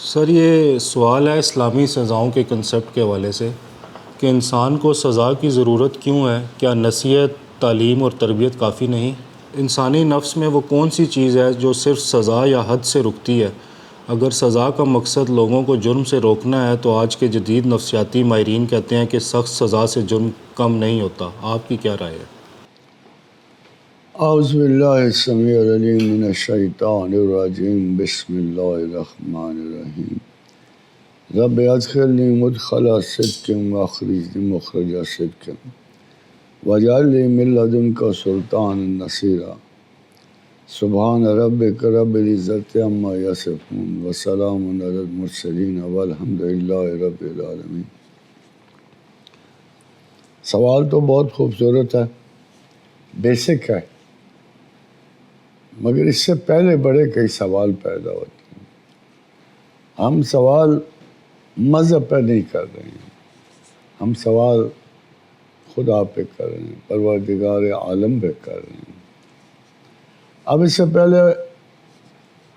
سر یہ سوال ہے اسلامی سزاؤں کے کنسیپٹ کے حوالے سے کہ انسان کو سزا کی ضرورت کیوں ہے؟ کیا نصیحت، تعلیم اور تربیت کافی نہیں؟ انسانی نفس میں وہ کون سی چیز ہے جو صرف سزا یا حد سے رکتی ہے؟ اگر سزا کا مقصد لوگوں کو جرم سے روکنا ہے تو آج کے جدید نفسیاتی ماہرین کہتے ہیں کہ سخت سزا سے جرم کم نہیں ہوتا۔ آپ کی کیا رائے ہے؟ اعوذ باللہ السمیع العلیم من الشیطان الرجیم، بسم اللہ الرحمن الرحیم۔ رب ادخلنی مدخل صدق واخرجنی مخرج صدق واجعل لی من لدنک سلطانا نصیرا۔ سبحان ربک رب العزت عما یصفون وسلام علی المرسلین والحمد للہ رب العالمین۔ سوال تو بہت خوبصورت ہے، بیسک ہے، مگر اس سے پہلے بڑے کئی سوال پیدا ہوتے ہیں۔ ہم سوال مذہب پہ نہیں کر رہے ہیں، ہم سوال خدا پہ کر رہے ہیں، پروردگار عالم پہ کر رہے ہیں۔ اب اس سے پہلے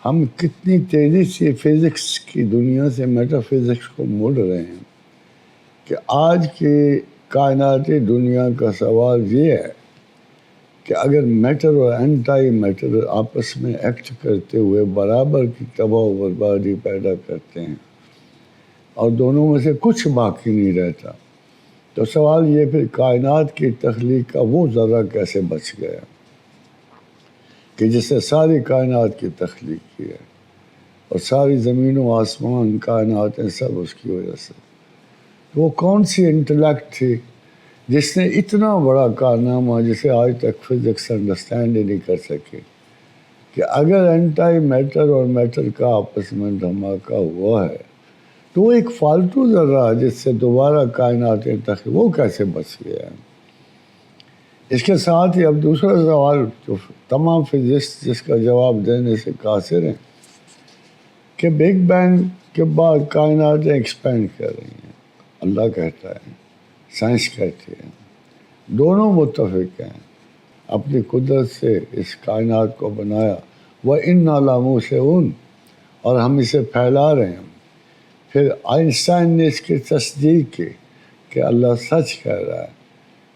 ہم کتنی تیزی سے فزکس کی دنیا سے میٹا فزکس کو مڑ رہے ہیں کہ آج کی کائناتی دنیا کا سوال یہ ہے کہ اگر میٹر اور اینٹائی میٹر آپس میں ایکٹ کرتے ہوئے برابر کی تباہ و بربادی پیدا کرتے ہیں اور دونوں میں سے کچھ باقی نہیں رہتا، تو سوال یہ پھر کائنات کی تخلیق کا وہ ذرہ کیسے بچ گیا کہ جس سے ساری کائنات کی تخلیق کی ہے، اور ساری زمین و آسمان کائناتیں سب اس کی وجہ سے۔ وہ کون سی انٹلیکٹ تھی جس نے اتنا بڑا کارنامہ، جسے آج تک فزکس انڈرسٹینڈ ہی نہیں کر سکے، کہ اگر اینٹائی میٹر اور میٹر کا آپس میں دھماکہ ہوا ہے تو وہ ایک فالتو ذرہ جس سے دوبارہ کائناتیں وہ کیسے بچ گیا ہے؟ اس کے ساتھ ہی اب دوسرا سوال جو تمام فزسٹ جس کا جواب دینے سے قاصر ہیں کہ بگ بینگ کے بعد کائناتیں ایکسپینڈ کر رہی ہیں۔ اللہ کہتا ہے، سائنس کہتی ہے، دونوں متفق ہیں، اپنی قدرت سے اس کائنات کو بنایا، وَإِنَّا لَمُوسِعُونَ، اور ہم اسے پھیلا رہے ہیں۔ پھر آئنسٹائن نے اس کی تصدیق کی کہ اللہ سچ کہہ رہا ہے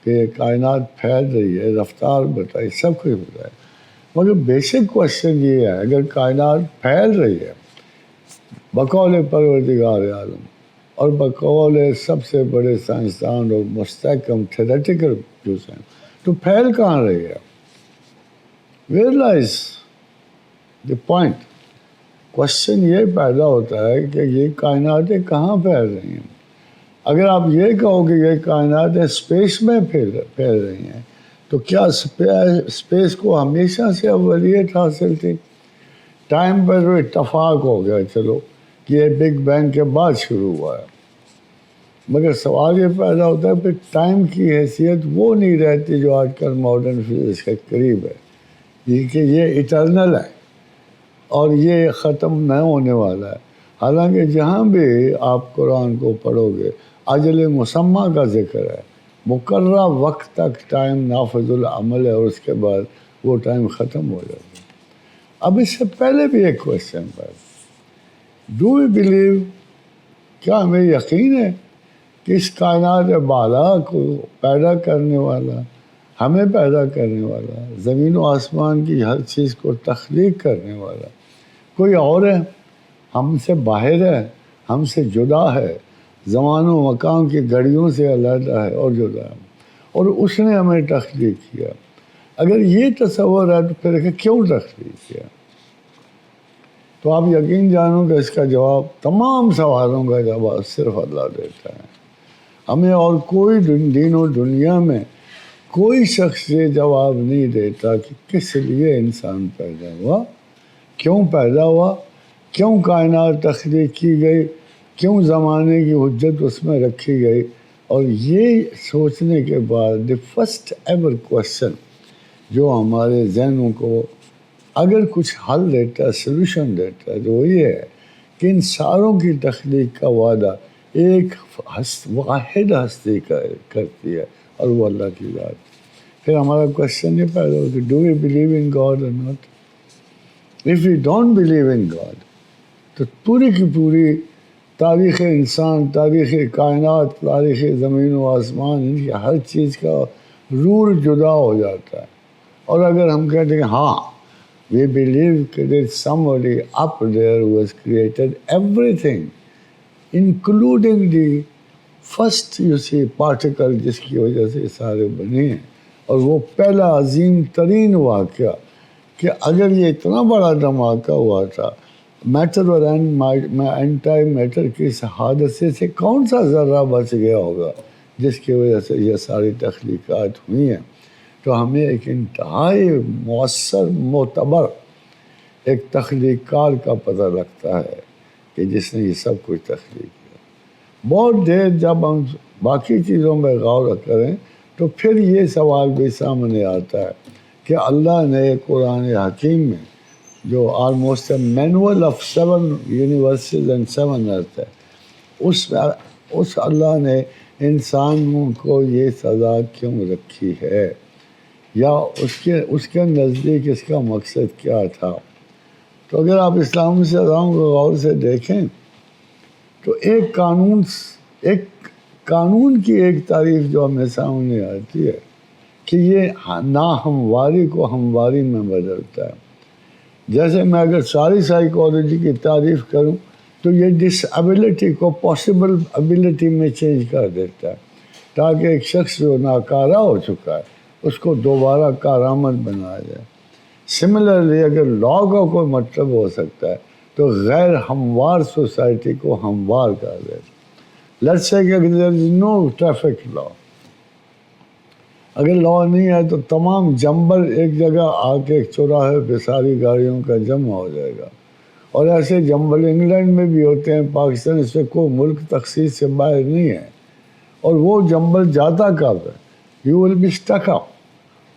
کہ یہ کائنات پھیل رہی ہے، رفتار بتائی، سب کچھ بتائی، مگر بیسک کوشچن یہ ہے، اگر کائنات پھیل رہی ہے بقول پروردگار عالم اور بقول سب سے بڑے سائنسدان اور مستحکم تھیوریٹیکل ویوز ہیں، تو پھیل کہاں رہی ہے؟ Where لائز the point? کوشچن یہ پیدا ہوتا ہے کہ یہ کائناتیں کہاں پھیل رہی ہیں؟ اگر آپ یہ کہو کہ یہ کائناتیں اسپیس میں پھیل رہی ہیں، تو کیا اسپیس کو ہمیشہ سے اولیت حاصل تھی؟ ٹائم پر تو اتفاق ہو گیا چلو کہ یہ بگ بینگ کے بعد شروع ہوا ہے، مگر سوال یہ پیدا ہوتا ہے پھر ٹائم کی حیثیت وہ نہیں رہتی جو آج کل ماڈرن فزکس کے قریب ہے، یہ کہ یہ ایٹرنل ہے اور یہ ختم نہ ہونے والا ہے۔ حالانکہ جہاں بھی آپ قرآن کو پڑھو گے اجل مسمہ کا ذکر ہے، مقررہ وقت تک ٹائم نافذ العمل ہے، اور اس کے بعد وہ ٹائم ختم ہو جاتا ہے۔ اب اس سے پہلے بھی ایک کوشچن ہے، ڈو وی بلیو، کیا ہمیں یقین ہے کہ اس کائنات بالا کو پیدا کرنے والا، ہمیں پیدا کرنے والا، زمین و آسمان کی ہر چیز کو تخلیق کرنے والا کوئی اور ہے؟ ہم سے باہر ہے، ہم سے جدا ہے، زمان و مکان کی گھڑیوں سے علیحدہ ہے اور جدا ہے، اور اس نے ہمیں تخلیق کیا؟ اگر یہ تصور ہے تو پھر کیوں تخلیق کیا؟ تو آپ یقین جانو کہ اس کا جواب، تمام سوالوں کا جواب صرف اللہ دیتا ہے۔ ہمیں اور کوئی دین و دنیا میں کوئی شخص یہ جواب نہیں دیتا کہ کس لیے انسان پیدا ہوا، کیوں پیدا ہوا، کیوں کائنات تخلیق کی گئی، کیوں زمانے کی حجت اس میں رکھی گئی۔ اور یہ سوچنے کے بعد دی فرسٹ ایور کوشچن جو ہمارے ذہنوں کو اگر کچھ حل دیتا ہے، سلوشن دیتا ہے، تو وہ یہ ہے کہ ان ساروں کی تخلیق کا وعدہ ایک واحد ہستی کرتی ہے، اور وہ اللہ کی ذات۔ پھر ہمارا کوشچن یہ پیدا ہوتا ہے، do we believe in God اور not? If we don't believe in God, تو پوری کی پوری تاریخ انسان، تاریخ کائنات، تاریخ زمین و آسمان، ان کی ہر چیز کا رول جدا ہو جاتا ہے. اور اگر ہم کہتے ہیں ہاں we believe that there is somebody up there who has created everything, including the first particle جس کی وجہ سے سارے بنے ہیں، اور وہ پہلا عظیم ترین واقعہ کہ اگر یہ اتنا بڑا دھماکہ ہوا تھا میٹر اور اینٹی میٹر کے اس حادثے سے، کون سا ذرہ بچ گیا ہوگا جس کی وجہ سے یہ ساری تخلیقات ہوئی ہیں. تو ہمیں ایک انتہائی مؤثر معتبر ایک تخلیق کار کا پتہ لگتا ہے کہ جس نے یہ سب کچھ تخلیق کیا. بہت دیر جب ہم باقی چیزوں میں غور کریں تو پھر یہ سوال بھی سامنے آتا ہے کہ اللہ نے قرآن حکیم میں جو almost manual of 7 universes and 7 ارتھ ہے، اس اللہ نے انسانوں کو یہ سزا کیوں رکھی ہے، یا اس کے نزدیک اس کا مقصد کیا تھا. تو اگر آپ اسلامی سزاؤں کو غور سے دیکھیں تو ایک قانون کی ایک تعریف جو ہمیں سامنے آتی ہے کہ یہ ناہمواری کو ہمواری میں بدلتا ہے. جیسے میں اگر ساری سائیکالوجی کی تعریف کروں تو یہ ڈس ایبلٹی کو پاسبل ایبلٹی میں چینج کر دیتا ہے، تاکہ ایک شخص جو ناکارہ ہو چکا ہے اس کو دوبارہ کارآمد بنایا جائے. سملرلی اگر لا کا کوئی مطلب ہو سکتا ہے تو غیر ہموار سوسائٹی کو ہموار کر دیتا ہے. لیٹس سے کہ اگر there is no traffic law، اگر لا نہیں ہے تو تمام جمبل ایک جگہ آ کے ایک چوراہے پہ ساری گاڑیوں کا جمع ہو جائے گا. اور ایسے جمبل انگلینڈ میں بھی ہوتے ہیں، پاکستان اس میں کوئی ملک تخصیص سے باہر نہیں ہے. اور وہ جمبل جاتا کب ہے؟ یو ول بی اسٹک اپ،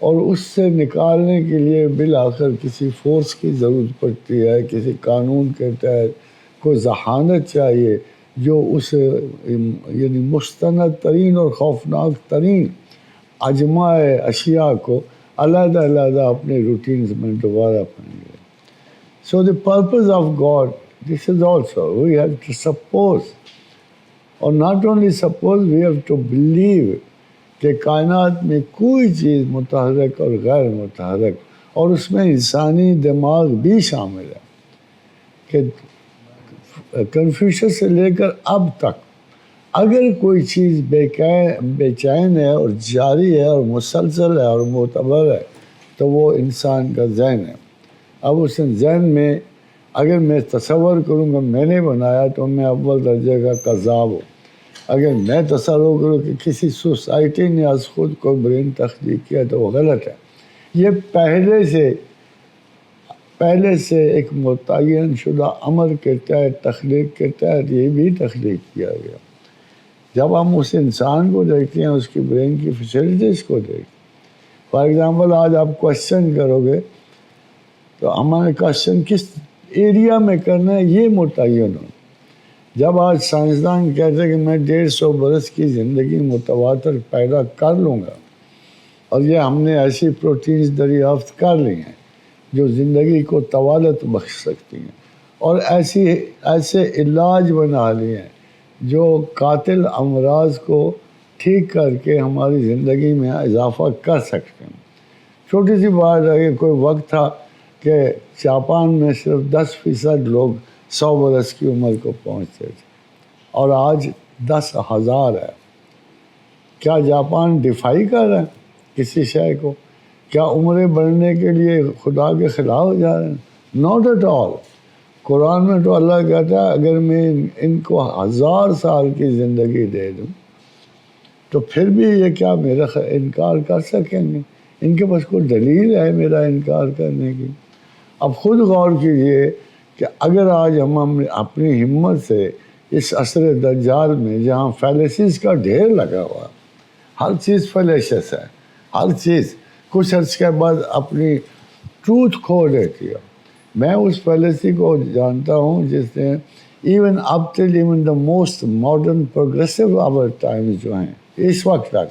اور اس سے نکالنے کے لیے بالآخر کسی فورس کی ضرورت پڑتی ہے، کسی قانون کے تحت کوئی ذہانت چاہیے جو اس یعنی مستند ترین اور خوفناک ترین اجماع اشیاء کو علیحدہ علیحدہ اپنے روٹینز میں دوبارہ پہن گئے. So the purpose of God, this is also, we have to suppose, اور not only suppose, we have to believe کہ کائنات میں کوئی چیز متحرک اور غیر متحرک، اور اس میں انسانی دماغ بھی شامل ہے. کہ کنفیوشس سے لے کر اب تک اگر کوئی چیز بے چین ہے اور جاری ہے اور مسلسل ہے اور معتبر ہے تو وہ انسان کا ذہن ہے. اب اس ذہن میں اگر میں تصور کروں گا میں نے بنایا تو میں اول درجے کا کذاب ہوں. اگر میں تصور کروں کہ کسی سوسائٹی نے از خود کوئی برین تخلیق کیا تو وہ غلط ہے. یہ پہلے سے ایک متعین شدہ امر کے تحت تخلیق کے تحت یہ بھی تخلیق کیا گیا. جب ہم اس انسان کو دیکھتے ہیں، اس کی برین کی فیسلٹیز کو دیکھتے ہیں، فار ایگزامپل آج آپ کوشچن کرو گے تو ہمارے کوشچن کس ایریا میں کرنا ہے یہ متعین ہو. جب آج سائنسدان کہتے ہیں کہ میں 150 برس کی زندگی متواتر پیدا کر لوں گا، اور یہ ہم نے ایسی پروٹینز دریافت کر لی ہیں جو زندگی کو طوالت بخش سکتی ہیں، اور ایسے علاج بنا لیے ہیں جو قاتل امراض کو ٹھیک کر کے ہماری زندگی میں اضافہ کر سکتے ہیں. چھوٹی سی بات ہے کہ کوئی وقت تھا کہ جاپان میں صرف 10% لوگ 100 برس کی عمر کو پہنچتے تھے، اور آج 10,000 ہے. کیا جاپان ڈیفائی کر رہے ہیں کسی شے کو؟ کیا عمریں بڑھنے کے لیے خدا کے خلاف جا رہے ہیں؟ Not at all. قرآن میں تو اللہ کہتا ہے اگر میں ان کو 1000 سال کی زندگی دے دوں تو پھر بھی یہ کیا میرا انکار کر سکیں گے؟ ان کے پاس کوئی دلیل ہے میرا انکار کرنے کی؟ اب خود غور کیجئے کہ اگر آج ہم اپنی ہمت سے اس عصر دجال میں جہاں فیلیسیز کا ڈھیر لگا ہوا، ہر چیز فیلیشس ہے، ہر چیز کچھ عرص کے بعد اپنی ٹروتھ کھو دیتی ہے. میں اس فیلیسی کو جانتا ہوں جس نے even up till even the most modern progressive our times جو ہیں اس وقت تک،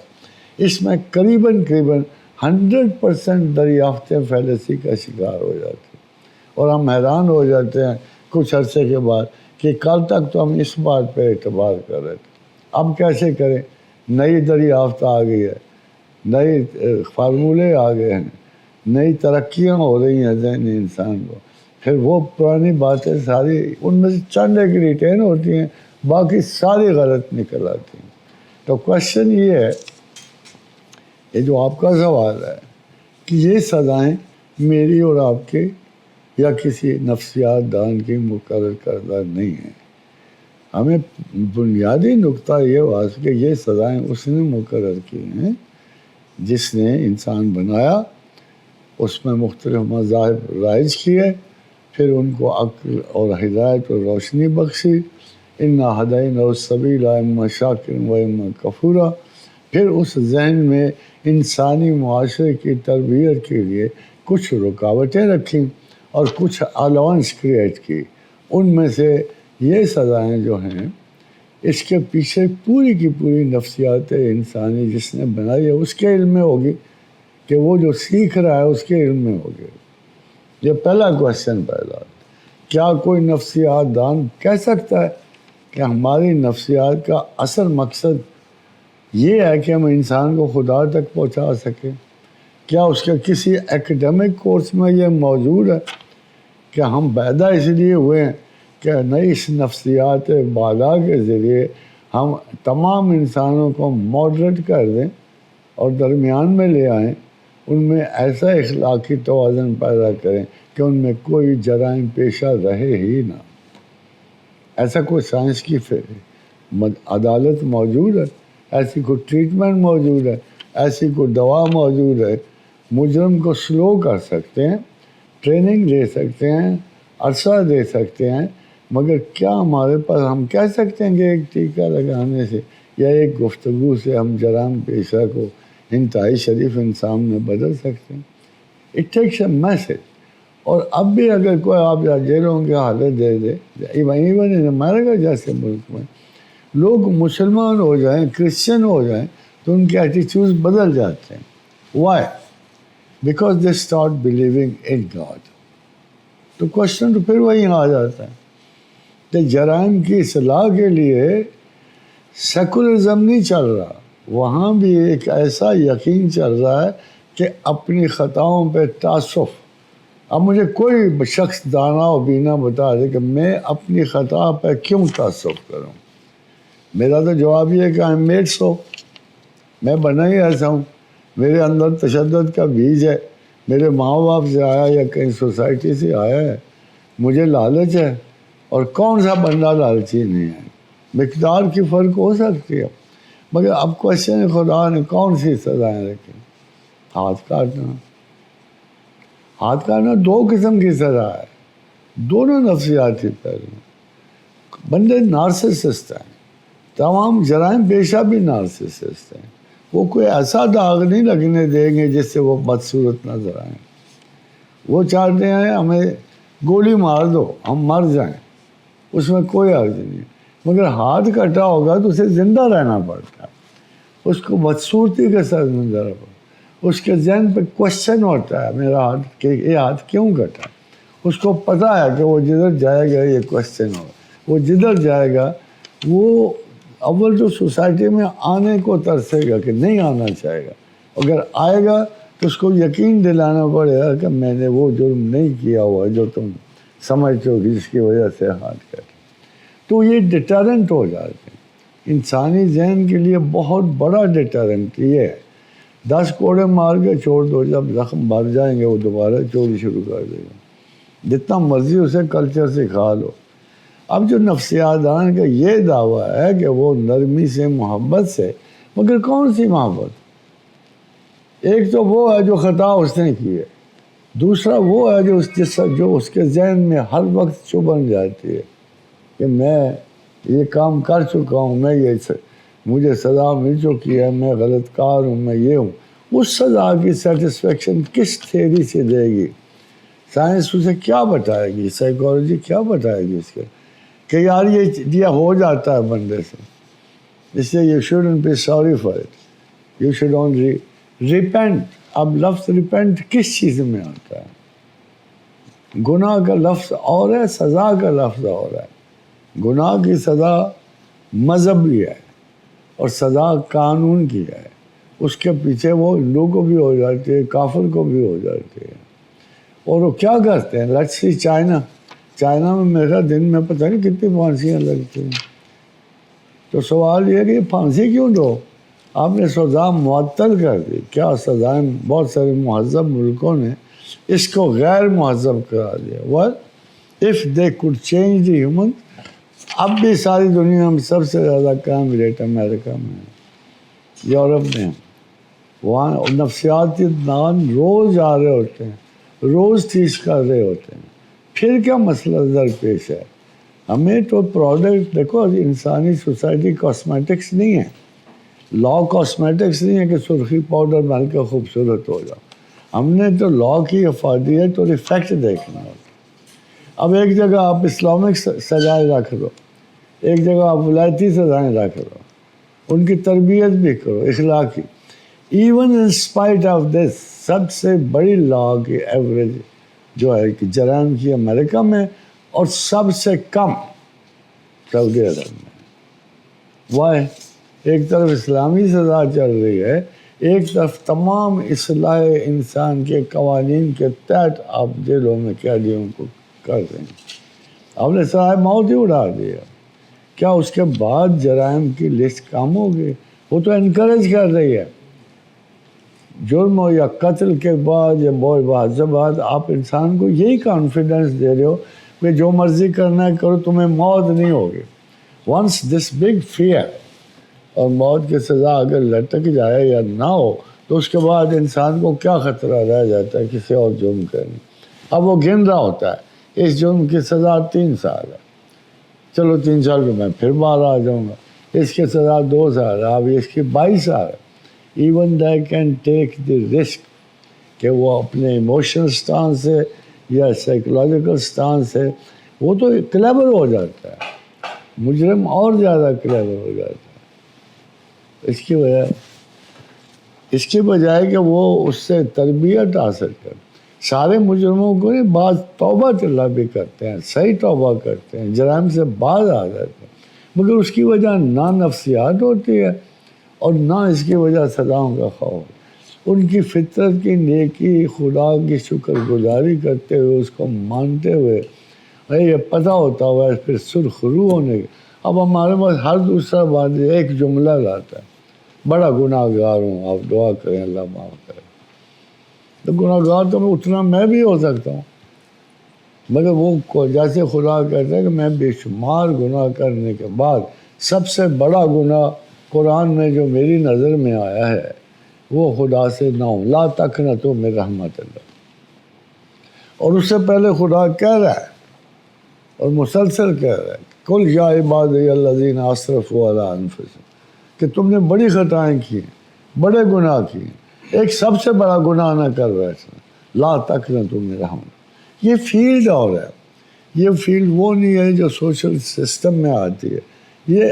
اس میں قریباً 100% دریافتیں فیلیسی کا شکار ہو جاتی ہیں. اور ہم حیران ہو جاتے ہیں کچھ عرصے کے بعد کہ کل تک تو ہم اس بات پہ اعتبار کر رہے تھے، اب کیسے کریں؟ نئی دریافت آ گئی ہے، نئے فارمولے آ گئے ہیں، نئی ترقیاں ہو رہی ہیں ذہنی انسان کو، پھر وہ پرانی باتیں ساری ان میں سے چند ایک ریٹین ہوتی ہیں، باقی ساری غلط نکل آتی ہیں۔ تو کوشچن یہ ہے، یہ جو آپ کا سوال ہے کہ یہ سزائیں میری اور آپ کے یا کسی نفسیات دان کی مقرر کردہ نہیں ہیں۔ ہمیں بنیادی نقطہ یہ واضح کہ یہ سزائیں اس نے مقرر کی ہیں جس نے انسان بنایا، اس میں مختلف مذاہب رائج کیے، پھر ان کو عقل اور ہدایت اور روشنی بخشی، انا ہدینہ السبیل اما شاکر و اما کفورا، پھر اس ذہن میں انسانی معاشرے کی تربیت کے لیے کچھ رکاوٹیں رکھیں اور کچھ الاؤنس کریٹ کی۔ ان میں سے یہ سزائیں جو ہیں، اس کے پیچھے پوری کی پوری نفسیات انسانی جس نے بنائی ہے اس کے علم میں ہوگی، کہ وہ جو سیکھ رہا ہے اس کے علم میں ہوگی۔ یہ پہلا کویسچن پیدا ہے، کیا کوئی نفسیات دان کہہ سکتا ہے کہ ہماری نفسیات کا اصل مقصد یہ ہے کہ ہم انسان کو خدا تک پہنچا سکیں؟ کیا اس کے کسی ایکڈیمک کورس میں یہ موجود ہے کہ ہم پیدا اس لیے ہوئے ہیں کہ نئی اس نفسیات بالا کے ذریعے ہم تمام انسانوں کو ماڈریٹ کر دیں اور درمیان میں لے آئیں، ان میں ایسا اخلاقی توازن پیدا کریں کہ ان میں کوئی جرائم پیشہ رہے ہی نہ؟ ایسا کوئی سائنس کی عدالت موجود ہے؟ ایسی کوئی ٹریٹمنٹ موجود ہے؟ ایسی کوئی دوا موجود ہے؟ مجرم کو سلو کر سکتے ہیں، ٹریننگ دے سکتے ہیں، عرصہ دے سکتے ہیں، مگر کیا ہمارے پاس ہم کہہ سکتے ہیں کہ ایک ٹیکہ لگانے سے یا ایک گفتگو سے ہم جرائم پیشہ کو انتہائی شریف انسان میں بدل سکتے ہیں؟ It takes a message. اور اب بھی اگر کوئی آپ یا جیلوں کی حالت دے دے، ایون ان امریکہ جیسے ملک میں لوگ مسلمان ہو جائیں، کرسچن ہو جائیں، تو ان کے ایٹیٹیوڈ بدل جاتے ہیں۔ Why? Because they start believing in God. تو کوشچن تو پھر وہی آ جاتا ہے کہ جرائم کی اصلاح کے لیے سیکولرزم نہیں چل رہا، وہاں بھی ایک ایسا یقین چل رہا ہے کہ اپنی خطاؤں پہ تعصف۔ اب مجھے کوئی شخص دانا و بینا بتا دے کہ میں اپنی خطا پہ کیوں تعصب کروں؟ میرا تو جواب یہ ہے کہ آئی ایم میڈ سو، میں بنا ہی ایسا ہوں، میرے اندر تشدد کا بیج ہے، میرے ماں باپ سے آیا یا کہیں سوسائٹی سے آیا ہے، مجھے لالچ ہے، اور کون سا بندہ لالچی نہیں ہے؟ مقدار کی فرق ہو سکتی ہے، مگر اب کوشچن خدا نے کون سی سزائیں رکھی؟ ہاتھ کاٹنا۔ ہاتھ کاٹنا دو قسم کی سزا ہے، دونوں نفسیاتی پہلو۔ بندے نارسسسٹ ہیں، تمام جرائم پیشہ بھی نارسسسٹ ہیں، وہ کوئی ایسا داغ نہیں لگنے دیں گے جس سے وہ بدصورت نظر آئیں۔ وہ چاہتے ہیں ہمیں گولی مار دو ہم مر جائیں، اس میں کوئی عرض نہیں، مگر ہاتھ کٹا ہوگا تو اسے زندہ رہنا پڑتا ہے، اس کو بدصورتی کے ساتھ منظر پڑتا، اس کے ذہن پہ کوشچن ہوتا ہے میرا ہاتھ کہ یہ ہاتھ کیوں کٹا؟ اس کو پتہ ہے کہ وہ جدھر جائے گا یہ کوشچن ہوگا، وہ جدھر جائے گا وہ اول تو سوسائٹی میں آنے کو ترسے گا کہ نہیں آنا چاہے گا، اگر آئے گا تو اس کو یقین دلانا پڑے گا کہ میں نے وہ جرم نہیں کیا ہوا جو تم سمجھتے ہو جس کی وجہ سے ہاتھ کٹا۔ تو یہ ڈیٹرنٹ ہو جاتے ہیں، انسانی ذہن کے لیے بہت بڑا ڈیٹرنٹ یہ ہے۔ 10 کوڑے مار کے چھوڑ دو، جب زخم بھر جائیں گے وہ دوبارہ چوری شروع کر دے گا، جتنا مرضی اسے کلچر سکھا لو۔ اب جو نفسیات دان کا یہ دعویٰ ہے کہ وہ نرمی سے، محبت سے، مگر کون سی محبت؟ ایک تو وہ ہے جو خطا اس نے کی ہے، دوسرا وہ ہے جو اس کے ذہن میں ہر وقت چبھن جاتی ہے کہ میں یہ کام کر چکا ہوں، مجھے سزا مل چکی ہے، میں غلط کار ہوں، میں یہ ہوں۔ اس سزا کی سیٹسفیکشن کس تھیوری سے دے گی؟ سائنس اسے کیا بتائے گی؟ سائیکالوجی کیا بتائے گی اس کے کہ یار یہ ہو جاتا ہے بندے سے، اس لیے you shouldn't be sorry for it, you should only repent. اب لفظ ریپینٹ کس چیز میں آتا ہے؟ گناہ کا لفظ اور ہے، سزا کا لفظ اور ہے۔ گناہ کی سزا مذہبی ہے اور سزا قانون کی ہے، اس کے پیچھے وہ ہندو کو بھی ہو جاتی ہے، کافر کو بھی ہو جاتی ہے۔ اور وہ کیا کرتے ہیں؟ لیٹس سی چائنا میں میرا دن میں پتہ نہیں کتنی پھانسیاں لگتی ہیں۔ تو سوال یہ ہے کہ یہ پھانسی کیوں دو؟ آپ نے سزا معطل کر دی۔ کیا سزائیں بہت سارے مہذب ملکوں نے اس کو غیر مہذب کرا دیا۔ What if they could change the human؟ اب بھی ساری دنیا میں سب سے زیادہ کرائم ریٹ امریکہ میں ہے، یورپ میں ہے۔ وہاں نفسیاتی دان روز آ رہے ہوتے ہیں، روز تیز کر رہے ہوتے ہیں۔ پھر کیا مسئلہ درپیش ہے؟ ہمیں تو پروڈکٹ دیکھو، انسانی سوسائٹی کاسمیٹکس نہیں ہے، لا کاسمیٹکس نہیں ہے کہ سرخی پاؤڈر ڈال کے خوبصورت ہو جاؤ۔ ہم نے تو لا کی افادیت اور ایفیکٹ دیکھنا ہوتا۔ اب ایک جگہ آپ اسلامک سزائیں رکھ دو، ایک جگہ آپ ولایتی سزائیں رکھ دو، ان کی تربیت بھی کرو اخلاقی۔ Even in spite of this, سب سے بڑی لا کی ایوریج جو ہے کہ جرائم کی امریکہ میں، اور سب سے کم سعودی عرب میں۔ وائی؟ ایک طرف اسلامی سزا چل رہی ہے، ایک طرف تمام اصلاح انسان کے قوانین کے تحت آپ جیلوں میں قیدیوں کو کر دیں گے۔ آپ نے سرائے موت ہی اڑا دیا۔ کیا اس کے بعد جرائم کی لسٹ کم ہوگی؟ وہ تو انکریج کر رہی ہے۔ جرم ہو یا قتل کے بعد یا بہت بات سے بعد آپ انسان کو یہی کانفیڈنس دے رہے ہو کہ جو مرضی کرنا ہے کرو، تمہیں موت نہیں ہوگی۔ ونس دس بگ فیئر، اور موت کی سزا اگر لٹک جائے یا نہ ہو تو اس کے بعد انسان کو کیا خطرہ رہ جاتا ہے کسی اور جرم کرنے۔ اب وہ گن رہا ہوتا ہے اس جرم کی سزا 3 سال ہے، چلو 3 سال میں پھر باہر آ جاؤں گا، اس کی سزا 2 سال ہے، اب اس کی 22 سال ہے۔ Even they can take the risk کہ وہ اپنے ایموشنل سٹانس سے یا سائیکولوجیکل سٹانس سے وہ تو کلیور ہو جاتا ہے، مجرم اور زیادہ کلیور ہو جاتا ہے۔ اس کی بجائے کہ وہ اس سے تربیت حاصل کر۔ سارے مجرموں کو نہیں، بعض توبہ اللہ بھی کرتے ہیں، صحیح توبہ کرتے ہیں، جرائم سے باز آ جاتے ہیں، مگر اس کی وجہ نہ نفسیات ہوتی ہے اور نہ اس کی وجہ سزاؤں کا خوف۔ ان کی فطرت کی نیکی، خدا کی شکر گزاری کرتے ہوئے، اس کو مانتے ہوئے، یہ پتہ ہوتا ہوا ہے پھر سرخ رو ہونے کے۔ اب ہمارے پاس ہر دوسرا بات ایک جملہ لاتا ہے، بڑا گناہ گار ہوں، آپ دعا کریں اللہ معاف کرے۔ تو گناہ گار تو اتنا میں بھی ہو سکتا ہوں، مگر وہ جیسے خدا کہتا ہے کہ میں بے شمار گناہ کرنے کے بعد سب سے بڑا گناہ قرآن میں جو میری نظر میں آیا ہے وہ خدا سے نہ ہوں، لا تقنطوا من رحمت اللہ۔ اور اس سے پہلے خدا کہہ رہا ہے اور مسلسل کہہ رہا ہے، قل یا عبادی الذین اسرفوا علی انفسہم، کہ تم نے بڑی خطائیں کی ہیں، بڑے گناہ کیے ہیں، ایک سب سے بڑا گناہ نہ کر بیٹھنا، لا تقنطوا من رحمت۔ یہ فیلڈ اور ہے، یہ فیلڈ وہ نہیں ہے جو سوشل سسٹم میں آتی ہے، یہ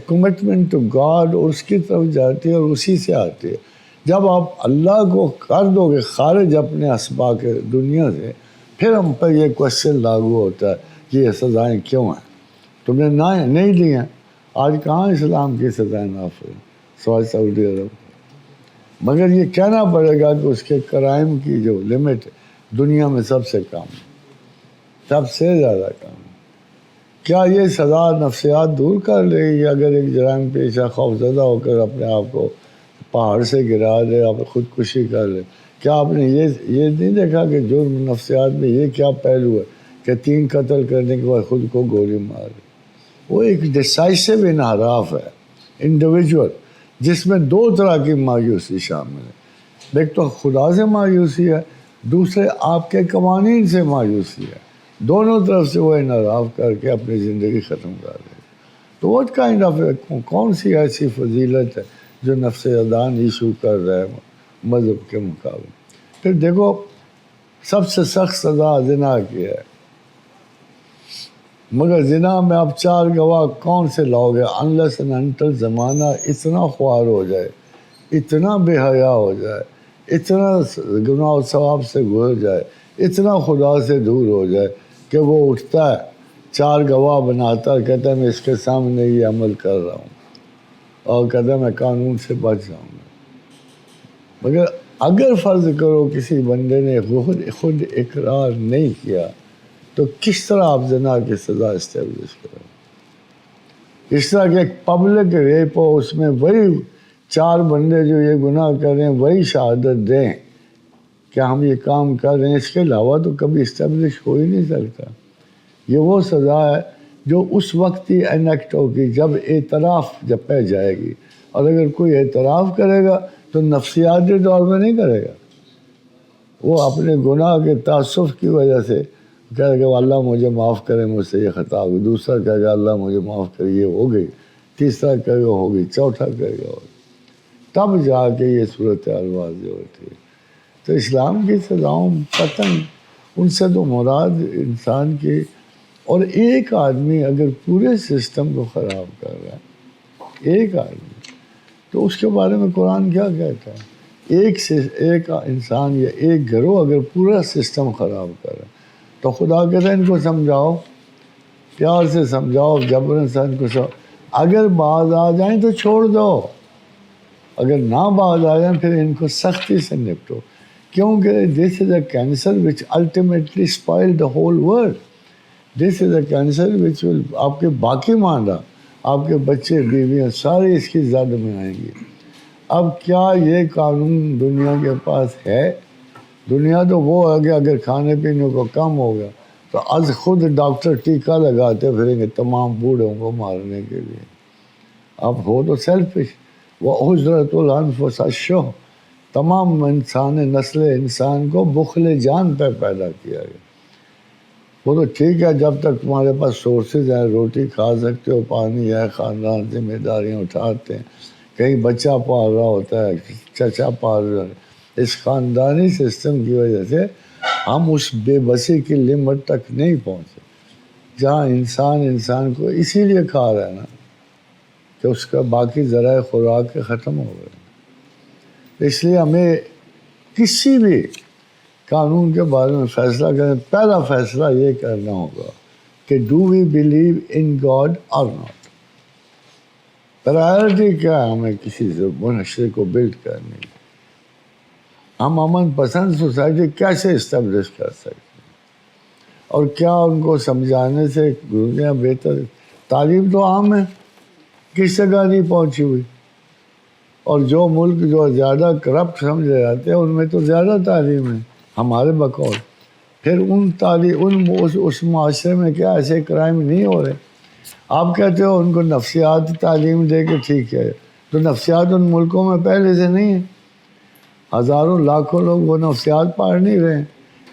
کمٹمنٹ ٹو گاڈ اور اس کی طرف جاتی ہے اور اسی سے آتی ہے۔ جب آپ اللہ کو کر دو گے خارج اپنے اسباق دنیا سے، پھر ہم پر یہ کوشچن لاگو ہوتا ہے کہ یہ سزائیں کیوں ہیں، تم نے نہیں دی ہیں۔ آج کہاں اسلام کی سزائیں نافذ ہیں سوائے سعودی عرب، مگر یہ کہنا پڑے گا کہ اس کے کرائم کی جو لمٹ دنیا میں سب سے کم ہے، سب سے زیادہ کم ہے۔ کیا یہ سزا نفسیات دور کر لے گی؟ اگر ایک جرائم پیشہ خوفزدہ ہو کر اپنے آپ کو پہاڑ سے گرا دے، آپ خودکشی کر لے، کیا آپ نے یہ نہیں دیکھا کہ جرم نفسیات میں یہ کیا پہلو ہے کہ 3 قتل کرنے کے بعد خود کو گولی مار دے؟ وہ ایک ڈیسائسو انحراف ہے انڈیویجول، جس میں 2 طرح کی مایوسی شامل ہے۔ ایک تو خدا سے مایوسی ہے، دوسرے آپ کے قوانین سے مایوسی ہے، دونوں طرف سے وہ انحراف کر کے اپنی زندگی ختم کر دے۔ تو واٹ کائنڈ آف کون سی ایسی فضیلت ہے جو نفس ادان ایشو کر رہا ہے مذہب کے مقابلے؟ پھر دیکھو سب سے سخت سزا زنا کی ہے، مگر زنا میں اب 4 گواہ کون سے لاؤ گے؟ انلیس اینڈ انٹل زمانہ اتنا خوار ہو جائے، اتنا بے حیا ہو جائے، اتنا گناہ و ثواب سے گزر جائے اتنا خدا سے دور ہو جائے کہ وہ اٹھتا ہے، 4 گواہ بناتا ہے، کہتا ہے میں اس کے سامنے یہ عمل کر رہا ہوں، اور کہتا ہے میں قانون سے بچ جاؤں گا۔ مگر اگر فرض کرو کسی بندے نے خود اقرار نہیں کیا تو کس طرح آپ زنا کی سزا اسٹیبلش کرو؟ اس طرح کہ ایک پبلک ریپ ہو، اس میں وہی 4 بندے جو یہ گناہ کر رہے ہیں وہی شہادت دیں کہ ہم یہ کام کر رہے ہیں، اس کے علاوہ تو کبھی اسٹیبلش ہو ہی نہیں سکتا۔ یہ وہ سزا ہے جو اس وقت ہی انیکٹ ہوگی جب اعتراف پہ جائے گی، اور اگر کوئی اعتراف کرے گا تو نفسیاتی طور پہ نہیں کرے گا، وہ اپنے گناہ کے تعصب کی وجہ سے کہے گا اللہ مجھے معاف کرے، مجھ سے یہ خطا ہوگی، دوسرا کہے گا اللہ مجھے معاف کرے یہ ہو گئی، تیسرا کہے گا ہو گئی، چوتھا کہے گا ہوگی، تب جا کے یہ صورتحال واضح ہوتی ہے۔ تو اسلام کی سزاؤں قطعاً ان سے تو مراد انسان کی، اور ایک آدمی اگر پورے سسٹم کو خراب کر رہا ہے، ایک آدمی، تو اس کے بارے میں قرآن کیا کہتا ہے؟ ایک انسان یا ایک گروہ اگر پورا سسٹم خراب کر رہا ہے تو خدا کہتا ہے ان کو سمجھاؤ، پیار سے سمجھاؤ، جبرن سے ان کو اگر باز آ جائیں تو چھوڑ دو، اگر نہ باز آ جائیں پھر ان کو سختی سے نپٹو، کیونکہ this is a cancer which ultimately spoil the whole world, this is a cancer which will, آپ کے باقی ماندہ، آپ کے بچے بیویاں سارے اس کی زد میں آئیں گے۔ اب کیا یہ قانون دنیا کے پاس ہے؟ دنیا تو وہ ہے کہ اگر کھانے پینے کو کم ہو گیا تو از خود ڈاکٹر ٹیکہ لگاتے پھریں گے تمام بوڑھوں کو مارنے کے لیے۔ اب ہو تو سیلفش، وَأُحْضِرَتُ الْأَنفُسُ الشُّحَّ، تمام نسل انسان کو بخل جان پہ پیدا کیا گیا۔ وہ تو ٹھیک ہے جب تک تمہارے پاس سورسز ہیں، روٹی کھا سکتے ہو، پانی ہے، خاندان ذمہ داریاں اٹھاتے ہیں، کہیں بچہ پال رہا ہوتا ہے، چچا پال رہا ہے۔ اس خاندانی سسٹم کی وجہ سے ہم اس بے بسی کی لمٹ تک نہیں پہنچے جہاں انسان کو اسی لیے کھا رہا ہے نا کہ اس کا باقی ذرائع خوراک کے ختم ہو گئے۔ اس لیے ہمیں کسی بھی قانون کے بارے میں فیصلہ کریں، پہلا فیصلہ یہ کرنا ہوگا کہ do we believe in God اور ناٹ، پرائرٹی کیا ہے ہمیں کسی سے معاشرے کو بلڈ کرنے کی، ہم امن پسند سوسائٹی کیسے اسٹیبلش کر سکتے ہیں، اور کیا ان کو سمجھانے سے دنیا بہتر۔ تعلیم تو عام ہے، کس جگہ نہیں پہنچی ہوئی، اور جو ملک جو زیادہ کرپٹ سمجھے جاتے ہیں ان میں تو زیادہ تعلیم ہے ہمارے بقول، پھر اس معاشرے میں کیا ایسے کرائم نہیں ہو رہے؟ آپ کہتے ہو ان کو نفسیات تعلیم دے کے ٹھیک ہے، تو نفسیات ان ملکوں میں پہلے سے نہیں ہے، ہزاروں لاکھوں لوگ وہ نفسیات پڑھ نہیں رہے ہیں۔